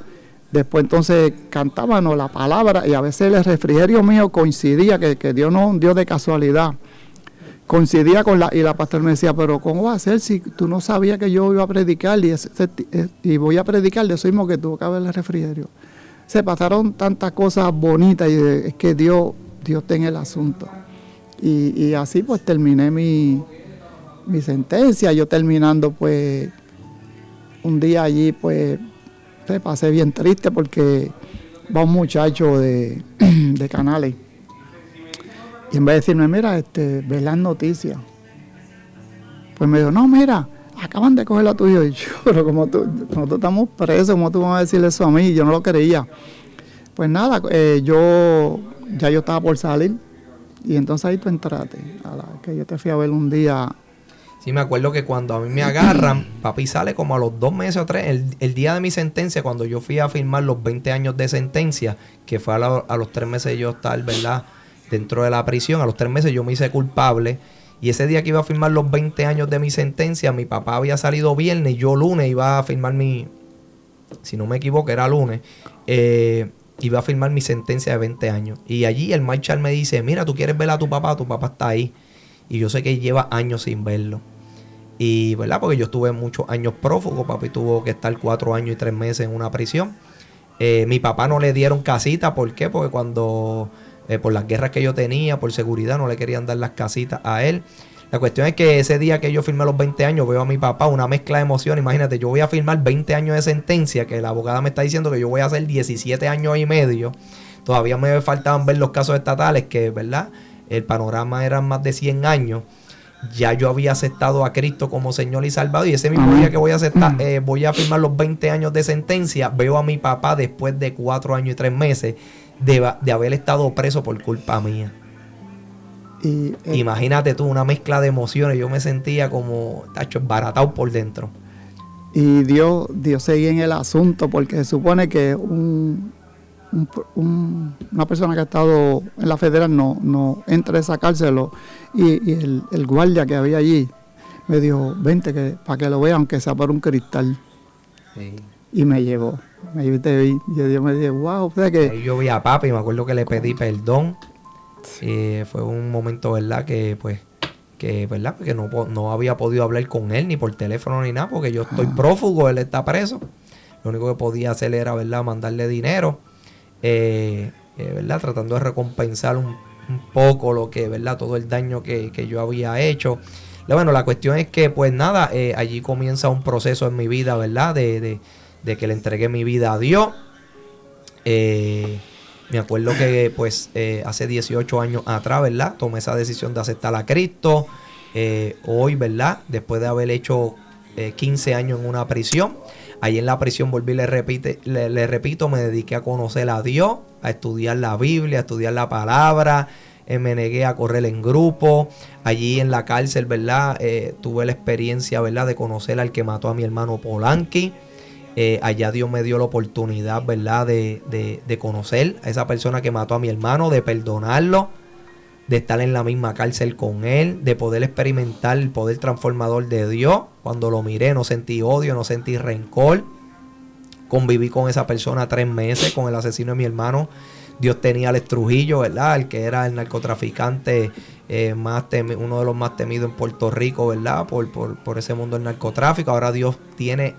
Después entonces cantábamos la palabra, y a veces el refrigerio mío coincidía, que Dios no dio de casualidad, coincidía con y la pastora me decía, pero ¿cómo va a ser si tú no sabías que yo iba a predicar y voy a predicar de eso mismo que tuvo que haber el refrigerio? Se pasaron tantas cosas bonitas, y es que Dios está en el asunto. Y así pues terminé mi sentencia. Yo terminando pues un día allí pues pasé bien triste, porque va un muchacho de Canales, y en vez de decirme, mira, ve las noticias, pues me dijo, no, mira, acaban de coger a tu hijo. Y yo, pero nosotros estamos presos, ¿cómo tú vas a decirle eso a mí? Yo no lo creía. Pues nada, yo estaba por salir, y entonces ahí tú entraste, que yo te fui a ver un día. Sí, me acuerdo que cuando a mí me agarran, papi sale como a los 2 meses o 3, el día de mi sentencia, cuando yo fui a firmar los 20 años de sentencia, que fue a los 3 meses yo estar, ¿verdad?, dentro de la prisión. A los 3 meses yo me hice culpable, Y ese día que iba a firmar los 20 años de mi sentencia, mi papá había salido viernes y yo lunes iba a firmar si no me equivoco, era lunes, iba a firmar mi sentencia de 20 años. Y allí el marshal me dice, mira, ¿tú quieres ver a tu papá está ahí. Y yo sé que lleva años sin verlo. Y, ¿verdad? Porque yo estuve muchos años prófugo, papi tuvo que estar 4 años y 3 meses en una prisión. Mi papá no le dieron casita, ¿por qué? Porque cuando, por las guerras que yo tenía, por seguridad, no le querían dar las casitas a él. La cuestión es que ese día que yo firmé los 20 años, veo a mi papá, una mezcla de emociones. Imagínate, yo voy a firmar 20 años de sentencia, que la abogada me está diciendo que yo voy a hacer 17 años y medio. Todavía me faltaban ver los casos estatales, que, ¿verdad? El panorama eran más de 100 años. Ya yo había aceptado a Cristo como Señor y Salvador, y ese mismo día que voy a firmar los 20 años de sentencia, veo a mi papá después de 4 años y 3 meses de haber estado preso por culpa mía. Imagínate tú, una mezcla de emociones. Yo me sentía como embaratado por dentro. Y Dios seguía en el asunto, porque se supone que una persona que ha estado en la federal no entra a sacárselo, y el guardia que había allí me dijo, vente para que lo vea, aunque sea por un cristal. Sí. Y me llevó, y yo me dije, wow, o sea que... Ahí yo vi a papi y me acuerdo que le pedí perdón. Fue un momento, ¿verdad? ¿Verdad? Porque no había podido hablar con él ni por teléfono ni nada, porque yo estoy prófugo, él está preso. Lo único que podía hacer era, ¿verdad?, mandarle dinero. ¿Verdad? Tratando de recompensar un poco lo que, ¿verdad?, todo el daño que yo había hecho. Bueno, la cuestión es que, pues nada, allí comienza un proceso en mi vida, ¿verdad?, de que le entregué mi vida a Dios. Me acuerdo que, pues, hace 18 años atrás, ¿verdad?, tomé esa decisión de aceptar a Cristo. Hoy, ¿verdad?, después de haber hecho 15 años en una prisión, ahí en la prisión volví, le repito, me dediqué a conocer a Dios, a estudiar la Biblia, a estudiar la palabra. Me negué a correr en grupo. Allí en la cárcel, ¿verdad?, tuve la experiencia, ¿verdad?, de conocer al que mató a mi hermano Polanqui. Allá Dios me dio la oportunidad, ¿verdad?, de conocer a esa persona que mató a mi hermano, de perdonarlo, de estar en la misma cárcel con él, de poder experimentar el poder transformador de Dios. Cuando lo miré no sentí odio, no sentí rencor. Conviví con esa persona 3 meses, con el asesino de mi hermano. Dios tenía al Trujillo, ¿verdad?, el que era el narcotraficante uno de los más temidos en Puerto Rico, ¿verdad?, por ese mundo del narcotráfico. Ahora Dios tiene,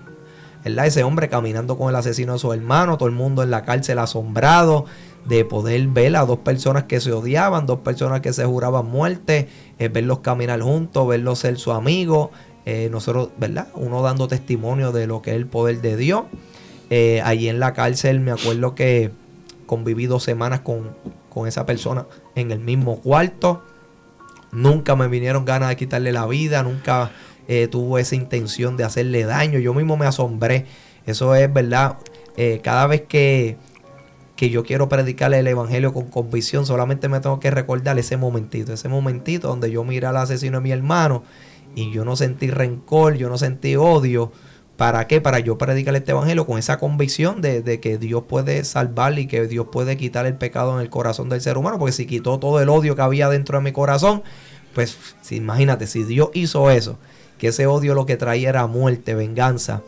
¿verdad?, ese hombre caminando con el asesino de su hermano, todo el mundo en la cárcel asombrado de poder ver a 2 personas que se odiaban, 2 personas que se juraban muerte, verlos caminar juntos, verlos ser su amigo, nosotros, ¿verdad?, uno dando testimonio de lo que es el poder de Dios. Allí en la cárcel me acuerdo que conviví 2 semanas con esa persona en el mismo cuarto. Nunca me vinieron ganas de quitarle la vida, nunca tuvo esa intención de hacerle daño. Yo mismo me asombré. Eso es, ¿verdad? Cada vez que yo quiero predicarle el evangelio con convicción, solamente me tengo que recordar ese momentito donde yo miré al asesino de mi hermano y yo no sentí rencor, yo no sentí odio. ¿Para qué? Para yo predicarle este evangelio con esa convicción de que Dios puede salvarle y que Dios puede quitar el pecado en el corazón del ser humano, porque si quitó todo el odio que había dentro de mi corazón, pues imagínate, si Dios hizo eso, que ese odio lo que traía era muerte, venganza,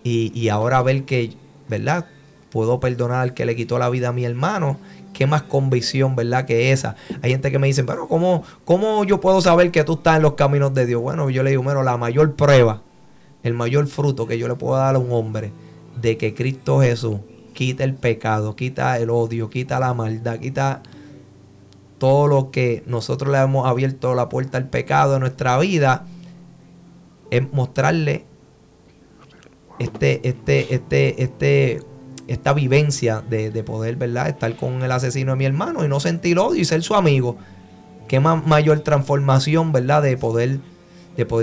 y ahora ver que, ¿verdad?, puedo perdonar al que le quitó la vida a mi hermano. Qué más convicción, ¿verdad?, que esa. Hay gente que me dice, pero ¿cómo yo puedo saber que tú estás en los caminos de Dios? Bueno, yo le digo, bueno, la mayor prueba, el mayor fruto que yo le puedo dar a un hombre de que Cristo Jesús quita el pecado, quita el odio, quita la maldad, quita todo lo que nosotros le hemos abierto la puerta al pecado en nuestra vida, es mostrarle esta vivencia de poder, ¿verdad?, estar con el asesino de mi hermano y no sentir odio y ser su amigo. Qué mayor transformación, ¿verdad?, de poder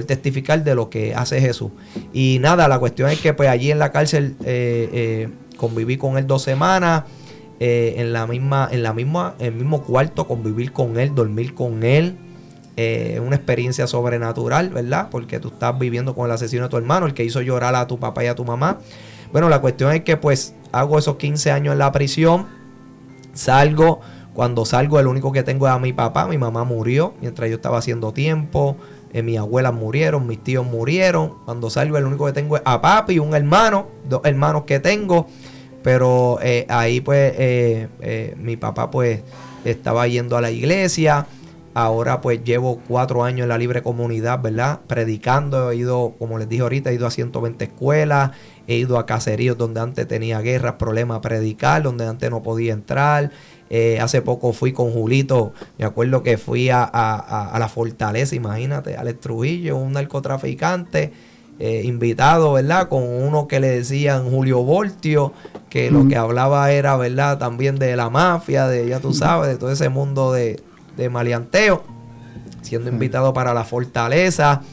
testificar de lo que hace Jesús. Y nada, la cuestión es que pues allí en la cárcel conviví con él 2 semanas, en el mismo cuarto, convivir con él, dormir con él. Una experiencia sobrenatural, ¿verdad?, porque tú estás viviendo con el asesino de tu hermano, el que hizo llorar a tu papá y a tu mamá. Bueno, la cuestión es que pues hago esos 15 años en la prisión, salgo. Cuando salgo, el único que tengo es a mi papá. Mi mamá murió mientras yo estaba haciendo tiempo. Mis abuelas murieron, mis tíos murieron. Cuando salgo, el único que tengo es a papi y un hermano, 2 hermanos que tengo. Pero ahí pues mi papá pues estaba yendo a la iglesia. Ahora pues llevo 4 años en la libre comunidad, ¿verdad? Predicando. He ido, como les dije ahorita, he ido a 120 escuelas. He ido a caseríos donde antes tenía guerras, problemas a predicar, donde antes no podía entrar. Hace poco fui con Julito, me acuerdo que fui a la Fortaleza, imagínate, Alex Trujillo, un narcotraficante, invitado, ¿verdad? Con uno que le decían Julio Voltio, que lo que hablaba era, ¿verdad? También de la mafia, de, ya tú sabes, de todo ese mundo de maleanteo, siendo invitado para la Fortaleza.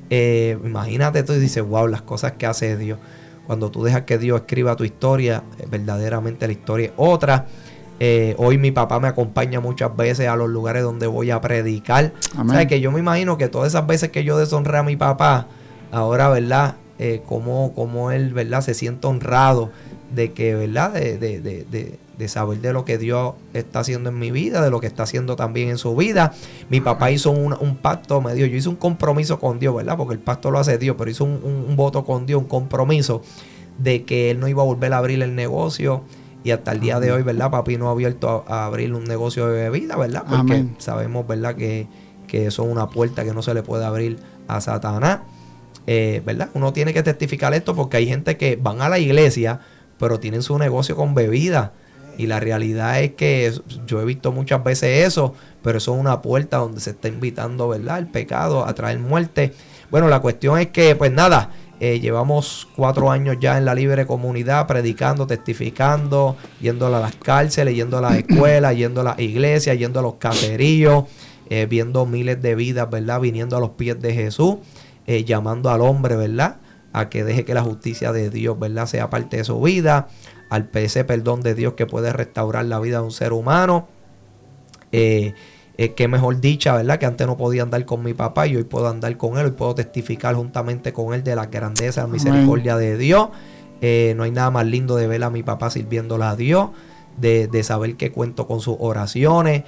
Imagínate tú y dices, wow, las cosas que hace Dios. Cuando tú dejas que Dios escriba tu historia, verdaderamente la historia es otra. Hoy mi papá me acompaña muchas veces a los lugares donde voy a predicar. O sea, que yo me imagino que todas esas veces que yo deshonré a mi papá, ahora, ¿verdad? Como él, ¿verdad? Se siente honrado de que, ¿verdad? De saber de lo que Dios está haciendo en mi vida, de lo que está haciendo también en su vida. Mi papá hizo un pacto, me dijo, yo hice un compromiso con Dios, ¿verdad? Porque el pacto lo hace Dios, pero hizo un voto con Dios, un compromiso de que él no iba a volver a abrir el negocio. Y hasta el día de hoy, ¿verdad? Papi no ha abierto a abrir un negocio de bebida, ¿verdad? Porque sabemos, ¿verdad? Que eso es una puerta que no se le puede abrir a Satanás, ¿verdad? Uno tiene que testificar esto porque hay gente que van a la iglesia, pero tienen su negocio con bebida. Y la realidad es que yo he visto muchas veces eso, pero eso es una puerta donde se está invitando, ¿verdad? El pecado a traer muerte. Bueno, la cuestión es que, pues nada, llevamos 4 años ya en la libre comunidad, predicando, testificando, yendo a las cárceles, yendo a las escuelas, yendo a las iglesias, yendo a los caseríos, viendo miles de vidas, ¿verdad? Viniendo a los pies de Jesús, llamando al hombre, ¿verdad? A que deje que la justicia de Dios, ¿verdad? Sea parte de su vida, al ese perdón de Dios que puede restaurar la vida de un ser humano. Qué mejor dicha, ¿verdad? Que antes no podía andar con mi papá y hoy puedo andar con él, hoy puedo testificar juntamente con él de la grandeza, la misericordia de Dios. No hay nada más lindo de ver a mi papá sirviéndole a Dios, de saber que cuento con sus oraciones.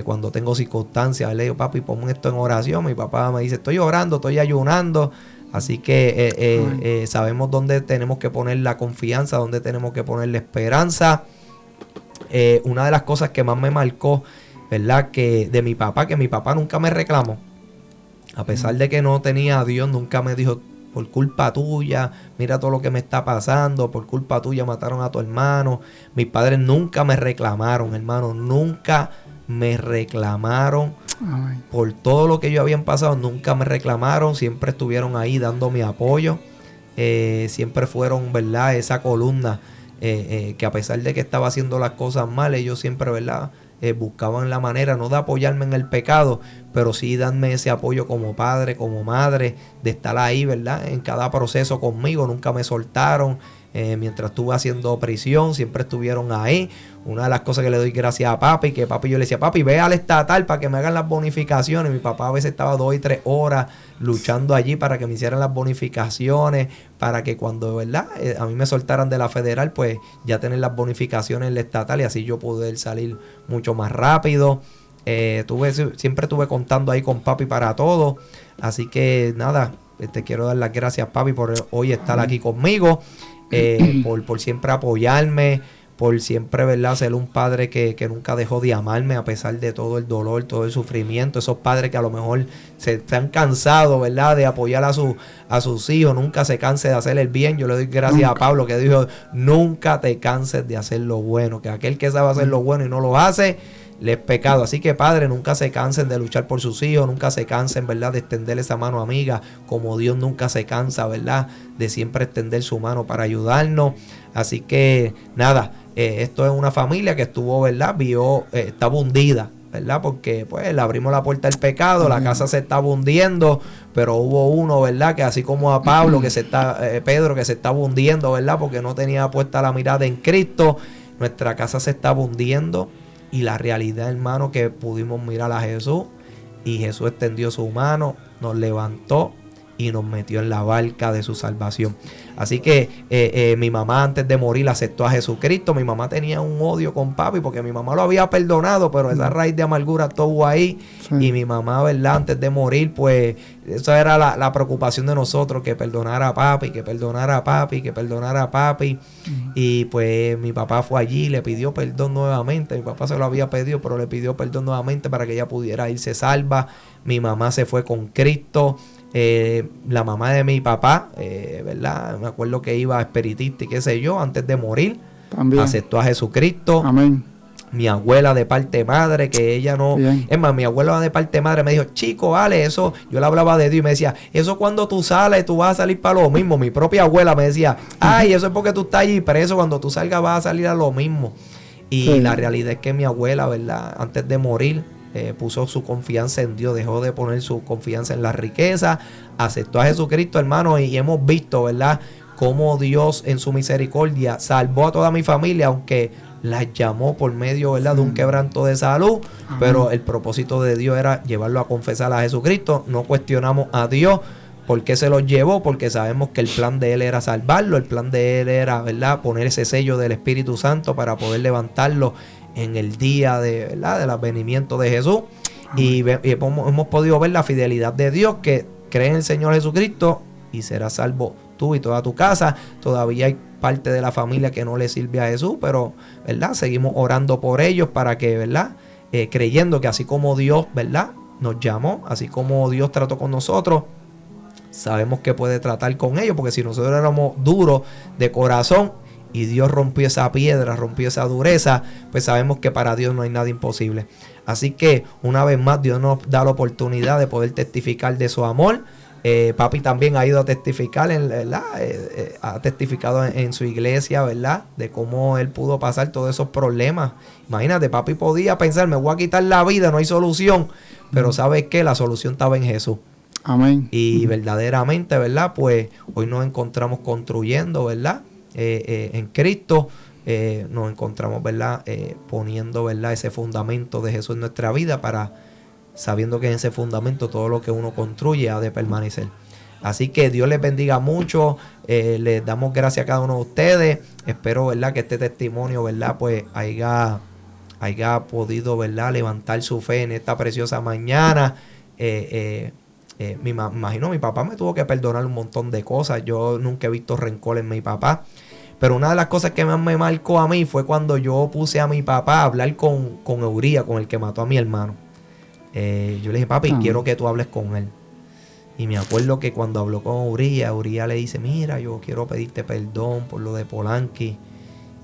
Cuando tengo circunstancias, le digo, papi, pon esto en oración. Mi papá me dice, estoy orando, estoy ayunando. Así que sabemos dónde tenemos que poner la confianza, dónde tenemos que poner la esperanza. Una de las cosas que más me marcó, ¿verdad? Que de mi papá, que mi papá nunca me reclamó. A pesar de que no tenía a Dios, nunca me dijo, por culpa tuya, mira todo lo que me está pasando, por culpa tuya mataron a tu hermano. Mis padres nunca me reclamaron, hermano, nunca me reclamaron. Por todo lo que ellos habían pasado, nunca me reclamaron, siempre estuvieron ahí dando mi apoyo. Siempre fueron, ¿verdad? Esa columna que a pesar de que estaba haciendo las cosas mal, ellos siempre, ¿verdad? Buscaban la manera, no de apoyarme en el pecado, pero sí darme ese apoyo como padre, como madre, de estar ahí, ¿verdad? En cada proceso conmigo, nunca me soltaron. Mientras estuve haciendo prisión, siempre estuvieron ahí. Una de las cosas que le doy gracias a papi, que papi yo le decía, papi, ve al estatal para que me hagan las bonificaciones. Mi papá a veces estaba 2 y 3 horas luchando allí para que me hicieran las bonificaciones, para que cuando, ¿verdad? A mí me soltaran de la federal, pues ya tener las bonificaciones en la estatal y así yo poder salir mucho más rápido. Siempre estuve contando ahí con papi para todo. Así que nada, te quiero dar las gracias, papi, por hoy estar aquí conmigo. Por siempre apoyarme, por siempre, ¿verdad? Ser un padre que nunca dejó de amarme a pesar de todo el dolor, todo el sufrimiento. Esos padres que a lo mejor se han cansado, ¿verdad? De apoyar a sus hijos, nunca se canse de hacer el bien. Yo le doy gracias a Pablo que dijo, nunca te canses de hacer lo bueno, que aquel que sabe hacer lo bueno y no lo hace, le es pecado. Así que padre, nunca se cansen de luchar por sus hijos, nunca se cansen, ¿verdad? De extender esa mano amiga, como Dios nunca se cansa, ¿verdad? De siempre extender su mano para ayudarnos. Así que nada, esto es una familia que estuvo, ¿verdad? Estaba hundida, ¿verdad? Porque pues le abrimos la puerta del pecado, la casa se estaba hundiendo, pero hubo uno, ¿verdad? Que así como a Pablo, Pedro, que se estaba hundiendo, ¿verdad? Porque no tenía puesta la mirada en Cristo, nuestra casa se estaba hundiendo. Y la realidad, hermano, que pudimos mirar a Jesús y Jesús extendió su mano, nos levantó y nos metió en la barca de su salvación. Así que mi mamá antes de morir aceptó a Jesucristo. Mi mamá tenía un odio con papi porque mi mamá lo había perdonado, pero esa raíz de amargura estuvo ahí. Sí. Y mi mamá, ¿verdad? Antes de morir, pues eso era la preocupación de nosotros, que perdonara a papi, que perdonara a papi, que perdonara a papi. Y pues mi papá fue allí, le pidió perdón nuevamente. Mi papá se lo había pedido, pero le pidió perdón nuevamente para que ella pudiera irse salva. Mi mamá se fue con Cristo. La mamá de mi papá, ¿verdad? Me acuerdo que iba a espiritista y qué sé yo, antes de morir. También aceptó a Jesucristo. Amén. Mi abuela de parte madre, que ella no... Bien. Es más, mi abuela de parte madre me dijo, chico, vale, eso... Yo le hablaba de Dios y me decía, eso cuando tú sales, tú vas a salir para lo mismo. Mi propia abuela me decía, ay, eso es porque tú estás allí preso, cuando tú salgas vas a salir a lo mismo. Y sí, la realidad es que mi abuela, ¿verdad? Antes de morir, puso su confianza en Dios, dejó de poner su confianza en la riqueza, aceptó a Jesucristo, hermano, y hemos visto, ¿verdad?, cómo Dios en su misericordia salvó a toda mi familia, aunque las llamó por medio, ¿verdad?, de un quebranto de salud. Ajá. Pero el propósito de Dios era llevarlo a confesar a Jesucristo. No cuestionamos a Dios por qué se los llevó, porque sabemos que el plan de Él era salvarlo, el plan de Él era, ¿verdad?, poner ese sello del Espíritu Santo para poder levantarlo en el día de, ¿verdad?, del advenimiento de Jesús. Y hemos podido ver la fidelidad de Dios, que cree en el Señor Jesucristo y será salvo tú y toda tu casa. Todavía hay parte de la familia que no le sirve a Jesús, pero, ¿verdad?, seguimos orando por ellos para que, ¿verdad?, creyendo que así como Dios, ¿verdad?, nos llamó, así como Dios trató con nosotros, sabemos que puede tratar con ellos, porque si nosotros éramos duros de corazón y Dios rompió esa piedra, rompió esa dureza, pues sabemos que para Dios no hay nada imposible. Así que una vez más Dios nos da la oportunidad de poder testificar de su amor. Papi también ha ido a testificar, ha testificado en su iglesia, ¿verdad?, de cómo él pudo pasar todos esos problemas. Imagínate, papi podía pensar, me voy a quitar la vida, no hay solución, pero ¿sabes qué? La solución estaba en Jesús. Amén. Y verdaderamente, ¿verdad?, pues hoy nos encontramos construyendo, ¿verdad?, en Cristo. Nos encontramos, ¿verdad?, poniendo, ¿verdad?, ese fundamento de Jesús en nuestra vida, para sabiendo que en ese fundamento todo lo que uno construye ha de permanecer. Así que Dios les bendiga mucho. Les damos gracias a cada uno de ustedes. Espero, ¿verdad?, que este testimonio, ¿verdad?, pues haya podido, ¿verdad?, levantar su fe en esta preciosa mañana. Me imagino, mi papá me tuvo que perdonar un montón de cosas. Yo nunca he visto rencor en mi papá. Pero una de las cosas que más me marcó a mí fue cuando yo puse a mi papá a hablar con Euría, con el que mató a mi hermano. Yo le dije, papi, quiero que tú hables con él. Y me acuerdo que cuando habló con Euría le dice, mira, yo quiero pedirte perdón por lo de Polanqui.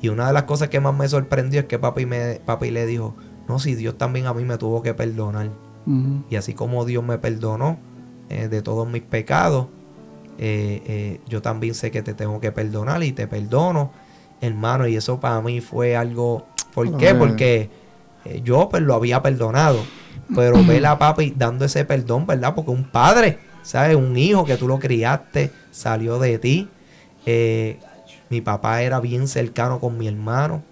Y una de las cosas que más me sorprendió es que papi le dijo, no, si Dios también a mí me tuvo que perdonar. Uh-huh. Y así como Dios me perdonó de todos mis pecados, yo también sé que te tengo que perdonar y te perdono, hermano. Y eso para mí fue algo... ¿Por qué? Porque yo pues lo había perdonado, pero ver a papi dando ese perdón, ¿verdad? Porque un padre, ¿sabes? Un hijo que tú lo criaste, salió de ti. Mi papá era bien cercano con mi hermano.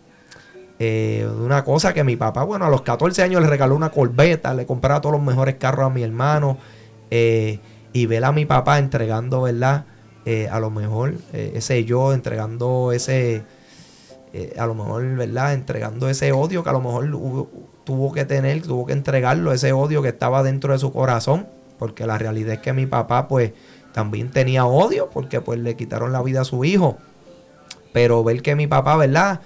Una cosa que mi papá, bueno, a los 14 años le regaló una Corvette, le compraba todos los mejores carros a mi hermano. Y ver a mi papá entregando, ¿verdad?, a lo mejor ese yo, entregando ese, a lo mejor, ¿verdad?, entregando ese odio que a lo mejor tuvo que entregarlo, ese odio que estaba dentro de su corazón, porque la realidad es que mi papá pues también tenía odio, porque pues le quitaron la vida a su hijo. Pero ver que mi papá, ¿verdad?,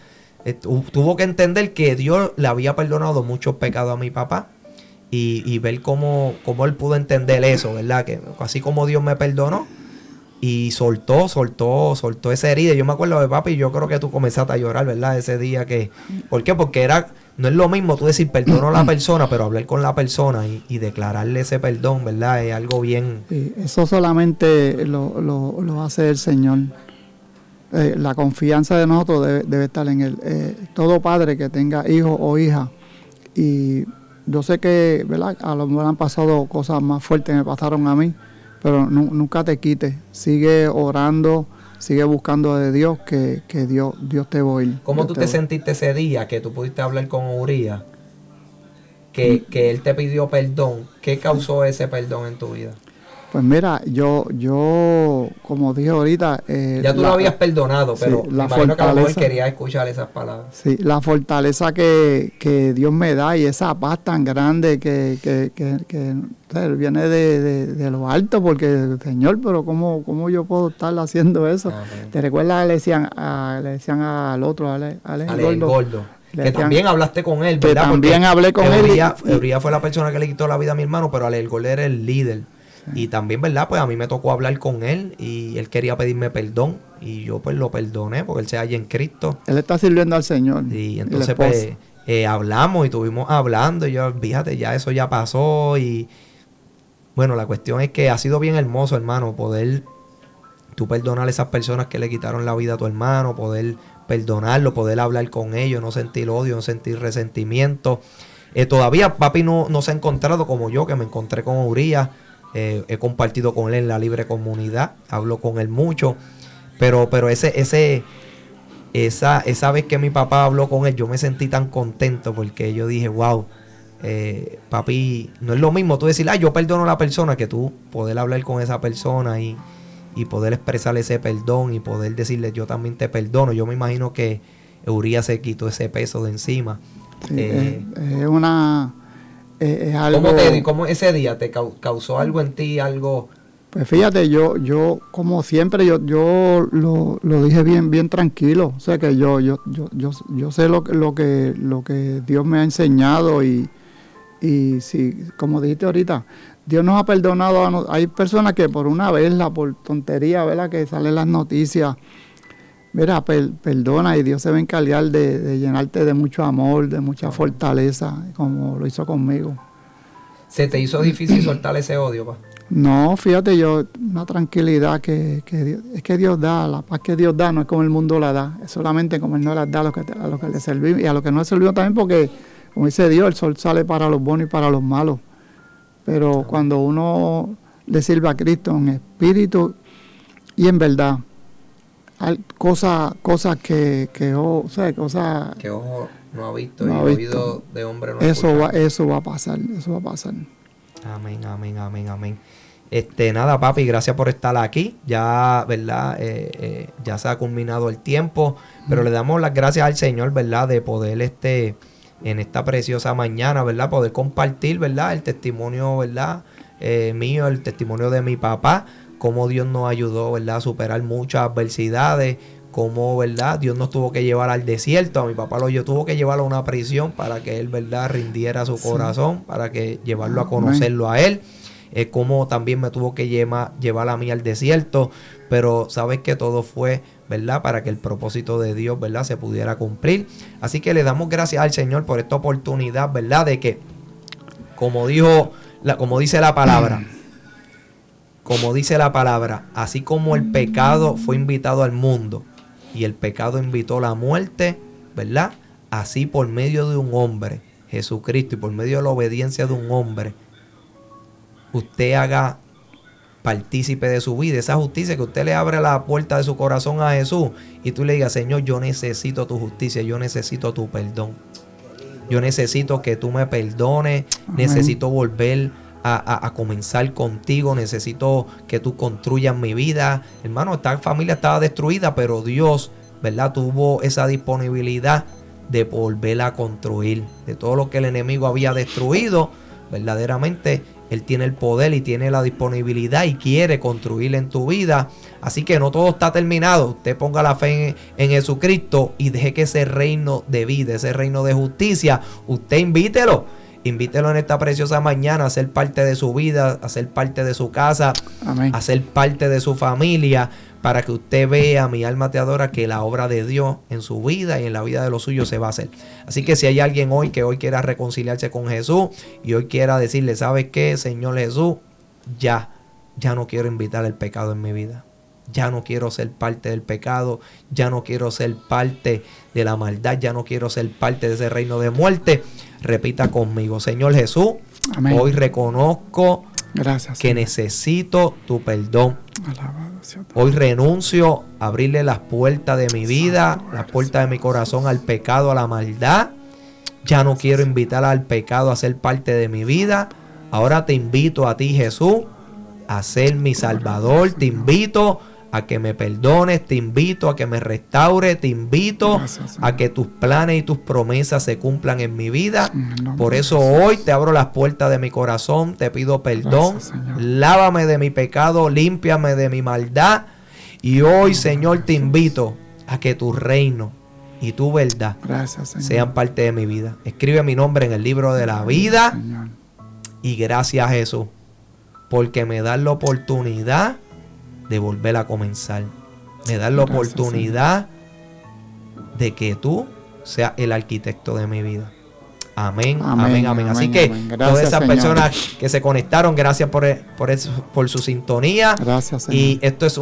tuvo que entender que Dios le había perdonado muchos pecados a mi papá. Y ver cómo él pudo entender eso, ¿verdad? Que así como Dios me perdonó y soltó esa herida. Yo me acuerdo de papi, yo creo que tú comenzaste a llorar, ¿verdad? Ese día que... ¿Por qué? Porque no es lo mismo tú decir perdono a la persona, pero hablar con la persona y declararle ese perdón, ¿verdad? Es algo bien... Sí, eso solamente lo hace el Señor. La confianza de nosotros debe estar en Él. Todo padre que tenga hijo o hija, y yo sé que, ¿verdad?, a lo mejor han pasado cosas más fuertes, me pasaron a mí, pero nunca te quites. Sigue orando, sigue buscando de Dios, que Dios te va a oír. ¿Cómo tú te sentiste ese día que tú pudiste hablar con Euría? Que él te pidió perdón. ¿Qué causó ese perdón en tu vida? Pues mira, yo como dije ahorita... ya tú lo habías perdonado, pero sí, me imagino que a lo mejor quería escuchar esas palabras. Sí, la fortaleza que Dios me da y esa paz tan grande que viene de lo alto, porque, Señor, pero ¿cómo yo puedo estar haciendo eso? Amén. ¿Te recuerdas que le decían al otro, Ale el gordo? Que decían, también hablaste con él, que ¿verdad? también porque hablé con Euría fue la persona que le quitó la vida a mi hermano, pero Ale el gordo era el líder. Y también, ¿verdad? Pues a mí me tocó hablar con él y él quería pedirme perdón y yo pues lo perdoné porque él se halla en Cristo. Él está sirviendo al Señor. Y entonces pues hablamos y estuvimos hablando y yo, fíjate, ya eso ya pasó y bueno, la cuestión es que ha sido bien hermoso, hermano, poder tú perdonar a esas personas que le quitaron la vida a tu hermano, poder perdonarlo, poder hablar con ellos, no sentir odio, no sentir resentimiento. Todavía papi no se ha encontrado como yo, que me encontré con Urías. He compartido con él en la libre comunidad, hablo con él mucho, pero esa vez que mi papá habló con él, yo me sentí tan contento porque yo dije, wow, papi, no es lo mismo tú decir, yo perdono a la persona, que tú poder hablar con esa persona y poder expresarle ese perdón y poder decirle, yo también te perdono. Yo me imagino que Eurías se quitó ese peso de encima. Sí, es una... Es algo, ¿Cómo ese día te causó algo en ti, algo? Pues fíjate, yo como siempre, yo lo dije bien tranquilo. O sea que yo sé lo que Dios me ha enseñado y sí, como dijiste ahorita, Dios nos ha perdonado. Hay personas que por una vez, por tontería, ¿verdad? Que salen las noticias, mira, perdona y Dios se va a encargar de llenarte de mucho amor, de mucha fortaleza, como lo hizo conmigo. ¿Se te hizo difícil soltar ese odio, pa? No, fíjate, una tranquilidad que Dios da, la paz que Dios da no es como el mundo la da, es solamente como Él no la da a los que le servimos y a los que no le servimos también, porque, como dice Dios, el sol sale para los buenos y para los malos. Pero cuando uno le sirve a Cristo en espíritu y en verdad, hay cosas que ojo no ha visto y oído de hombre no ha escuchado. Eso va a pasar. Amén. Nada, papi, gracias por estar aquí. Ya, ¿verdad? Ya se ha culminado el tiempo, pero le damos las gracias al Señor, ¿verdad? De poder en esta preciosa mañana, ¿verdad? Poder compartir, ¿verdad? El testimonio, ¿verdad? Mío, el testimonio de mi papá, cómo Dios nos ayudó, ¿verdad? A superar muchas adversidades, cómo, ¿verdad? Dios nos tuvo que llevar al desierto. A mi papá tuvo que llevarlo a una prisión para que él, ¿verdad? Rindiera su corazón, para que llevarlo a conocerlo a él. Como también me tuvo que llevar a mí al desierto, pero sabes que todo fue, ¿verdad? Para que el propósito de Dios, ¿verdad? Se pudiera cumplir. Así que le damos gracias al Señor por esta oportunidad, ¿verdad? De que, como dice la palabra, así como el pecado fue invitado al mundo y el pecado invitó la muerte, ¿verdad? Así por medio de un hombre, Jesucristo, y por medio de la obediencia de un hombre, usted haga partícipe de su vida, esa justicia, que usted le abre la puerta de su corazón a Jesús y tú le digas, Señor, yo necesito tu justicia, yo necesito tu perdón, yo necesito que tú me perdones, necesito volver a comenzar contigo, necesito que tú construyas mi vida. Hermano, esta familia estaba destruida, pero Dios, ¿verdad? Tuvo esa disponibilidad de volverla a construir, de todo lo que el enemigo había destruido. Verdaderamente Él tiene el poder y tiene la disponibilidad y quiere construir en tu vida. Así que no todo está terminado. Usted ponga la fe en Jesucristo y deje que ese reino de vida, ese reino de justicia, usted invítelo en esta preciosa mañana a ser parte de su vida, a ser parte de su casa, amén, a ser parte de su familia, para que usted vea, mi alma te adora, que la obra de Dios en su vida y en la vida de los suyos se va a hacer. Así que si hay alguien hoy que hoy quiera reconciliarse con Jesús y hoy quiera decirle, ¿sabes qué, Señor Jesús? Ya no quiero invitar el pecado en mi vida. Ya no quiero ser parte del pecado, ya no quiero ser parte de la maldad, ya no quiero ser parte de ese reino de muerte. Repita conmigo, Señor Jesús, amén, hoy reconozco que necesito tu perdón. Hoy renuncio a abrirle las puertas de mi vida, las puertas de mi corazón al pecado, a la maldad. Ya no quiero invitar al pecado a ser parte de mi vida. Ahora te invito a ti, Jesús, a ser mi Salvador. Te invito a que me perdones, te invito a que me restaure, te invito a que tus planes y tus promesas se cumplan en mi vida. Por eso hoy te abro las puertas de mi corazón, te pido perdón, lávame de mi pecado, límpiame de mi maldad. Y hoy, Señor, te invito a que tu reino y tu verdad sean parte de mi vida. Escribe mi nombre en el libro de la vida. Y gracias, Jesús, porque me das la oportunidad de volver a comenzar. Me das la oportunidad de que tú seas el arquitecto de mi vida. Amén, amén, amén. Así que todas esas personas que se conectaron, gracias por su sintonía. Gracias, Señor. Y esto es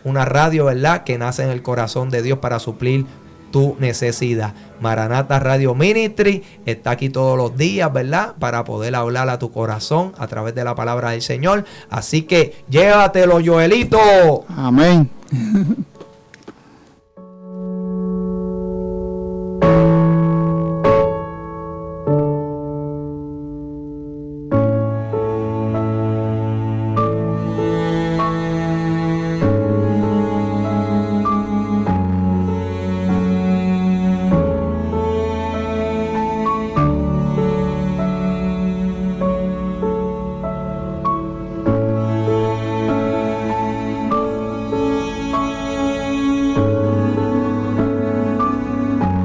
una radio, ¿verdad?, que nace en el corazón de Dios para suplir tu necesidad. Maranata Radio Ministry está aquí todos los días, ¿verdad?, para poder hablar a tu corazón a través de la palabra del Señor. Así que llévatelo, Joelito. Amén.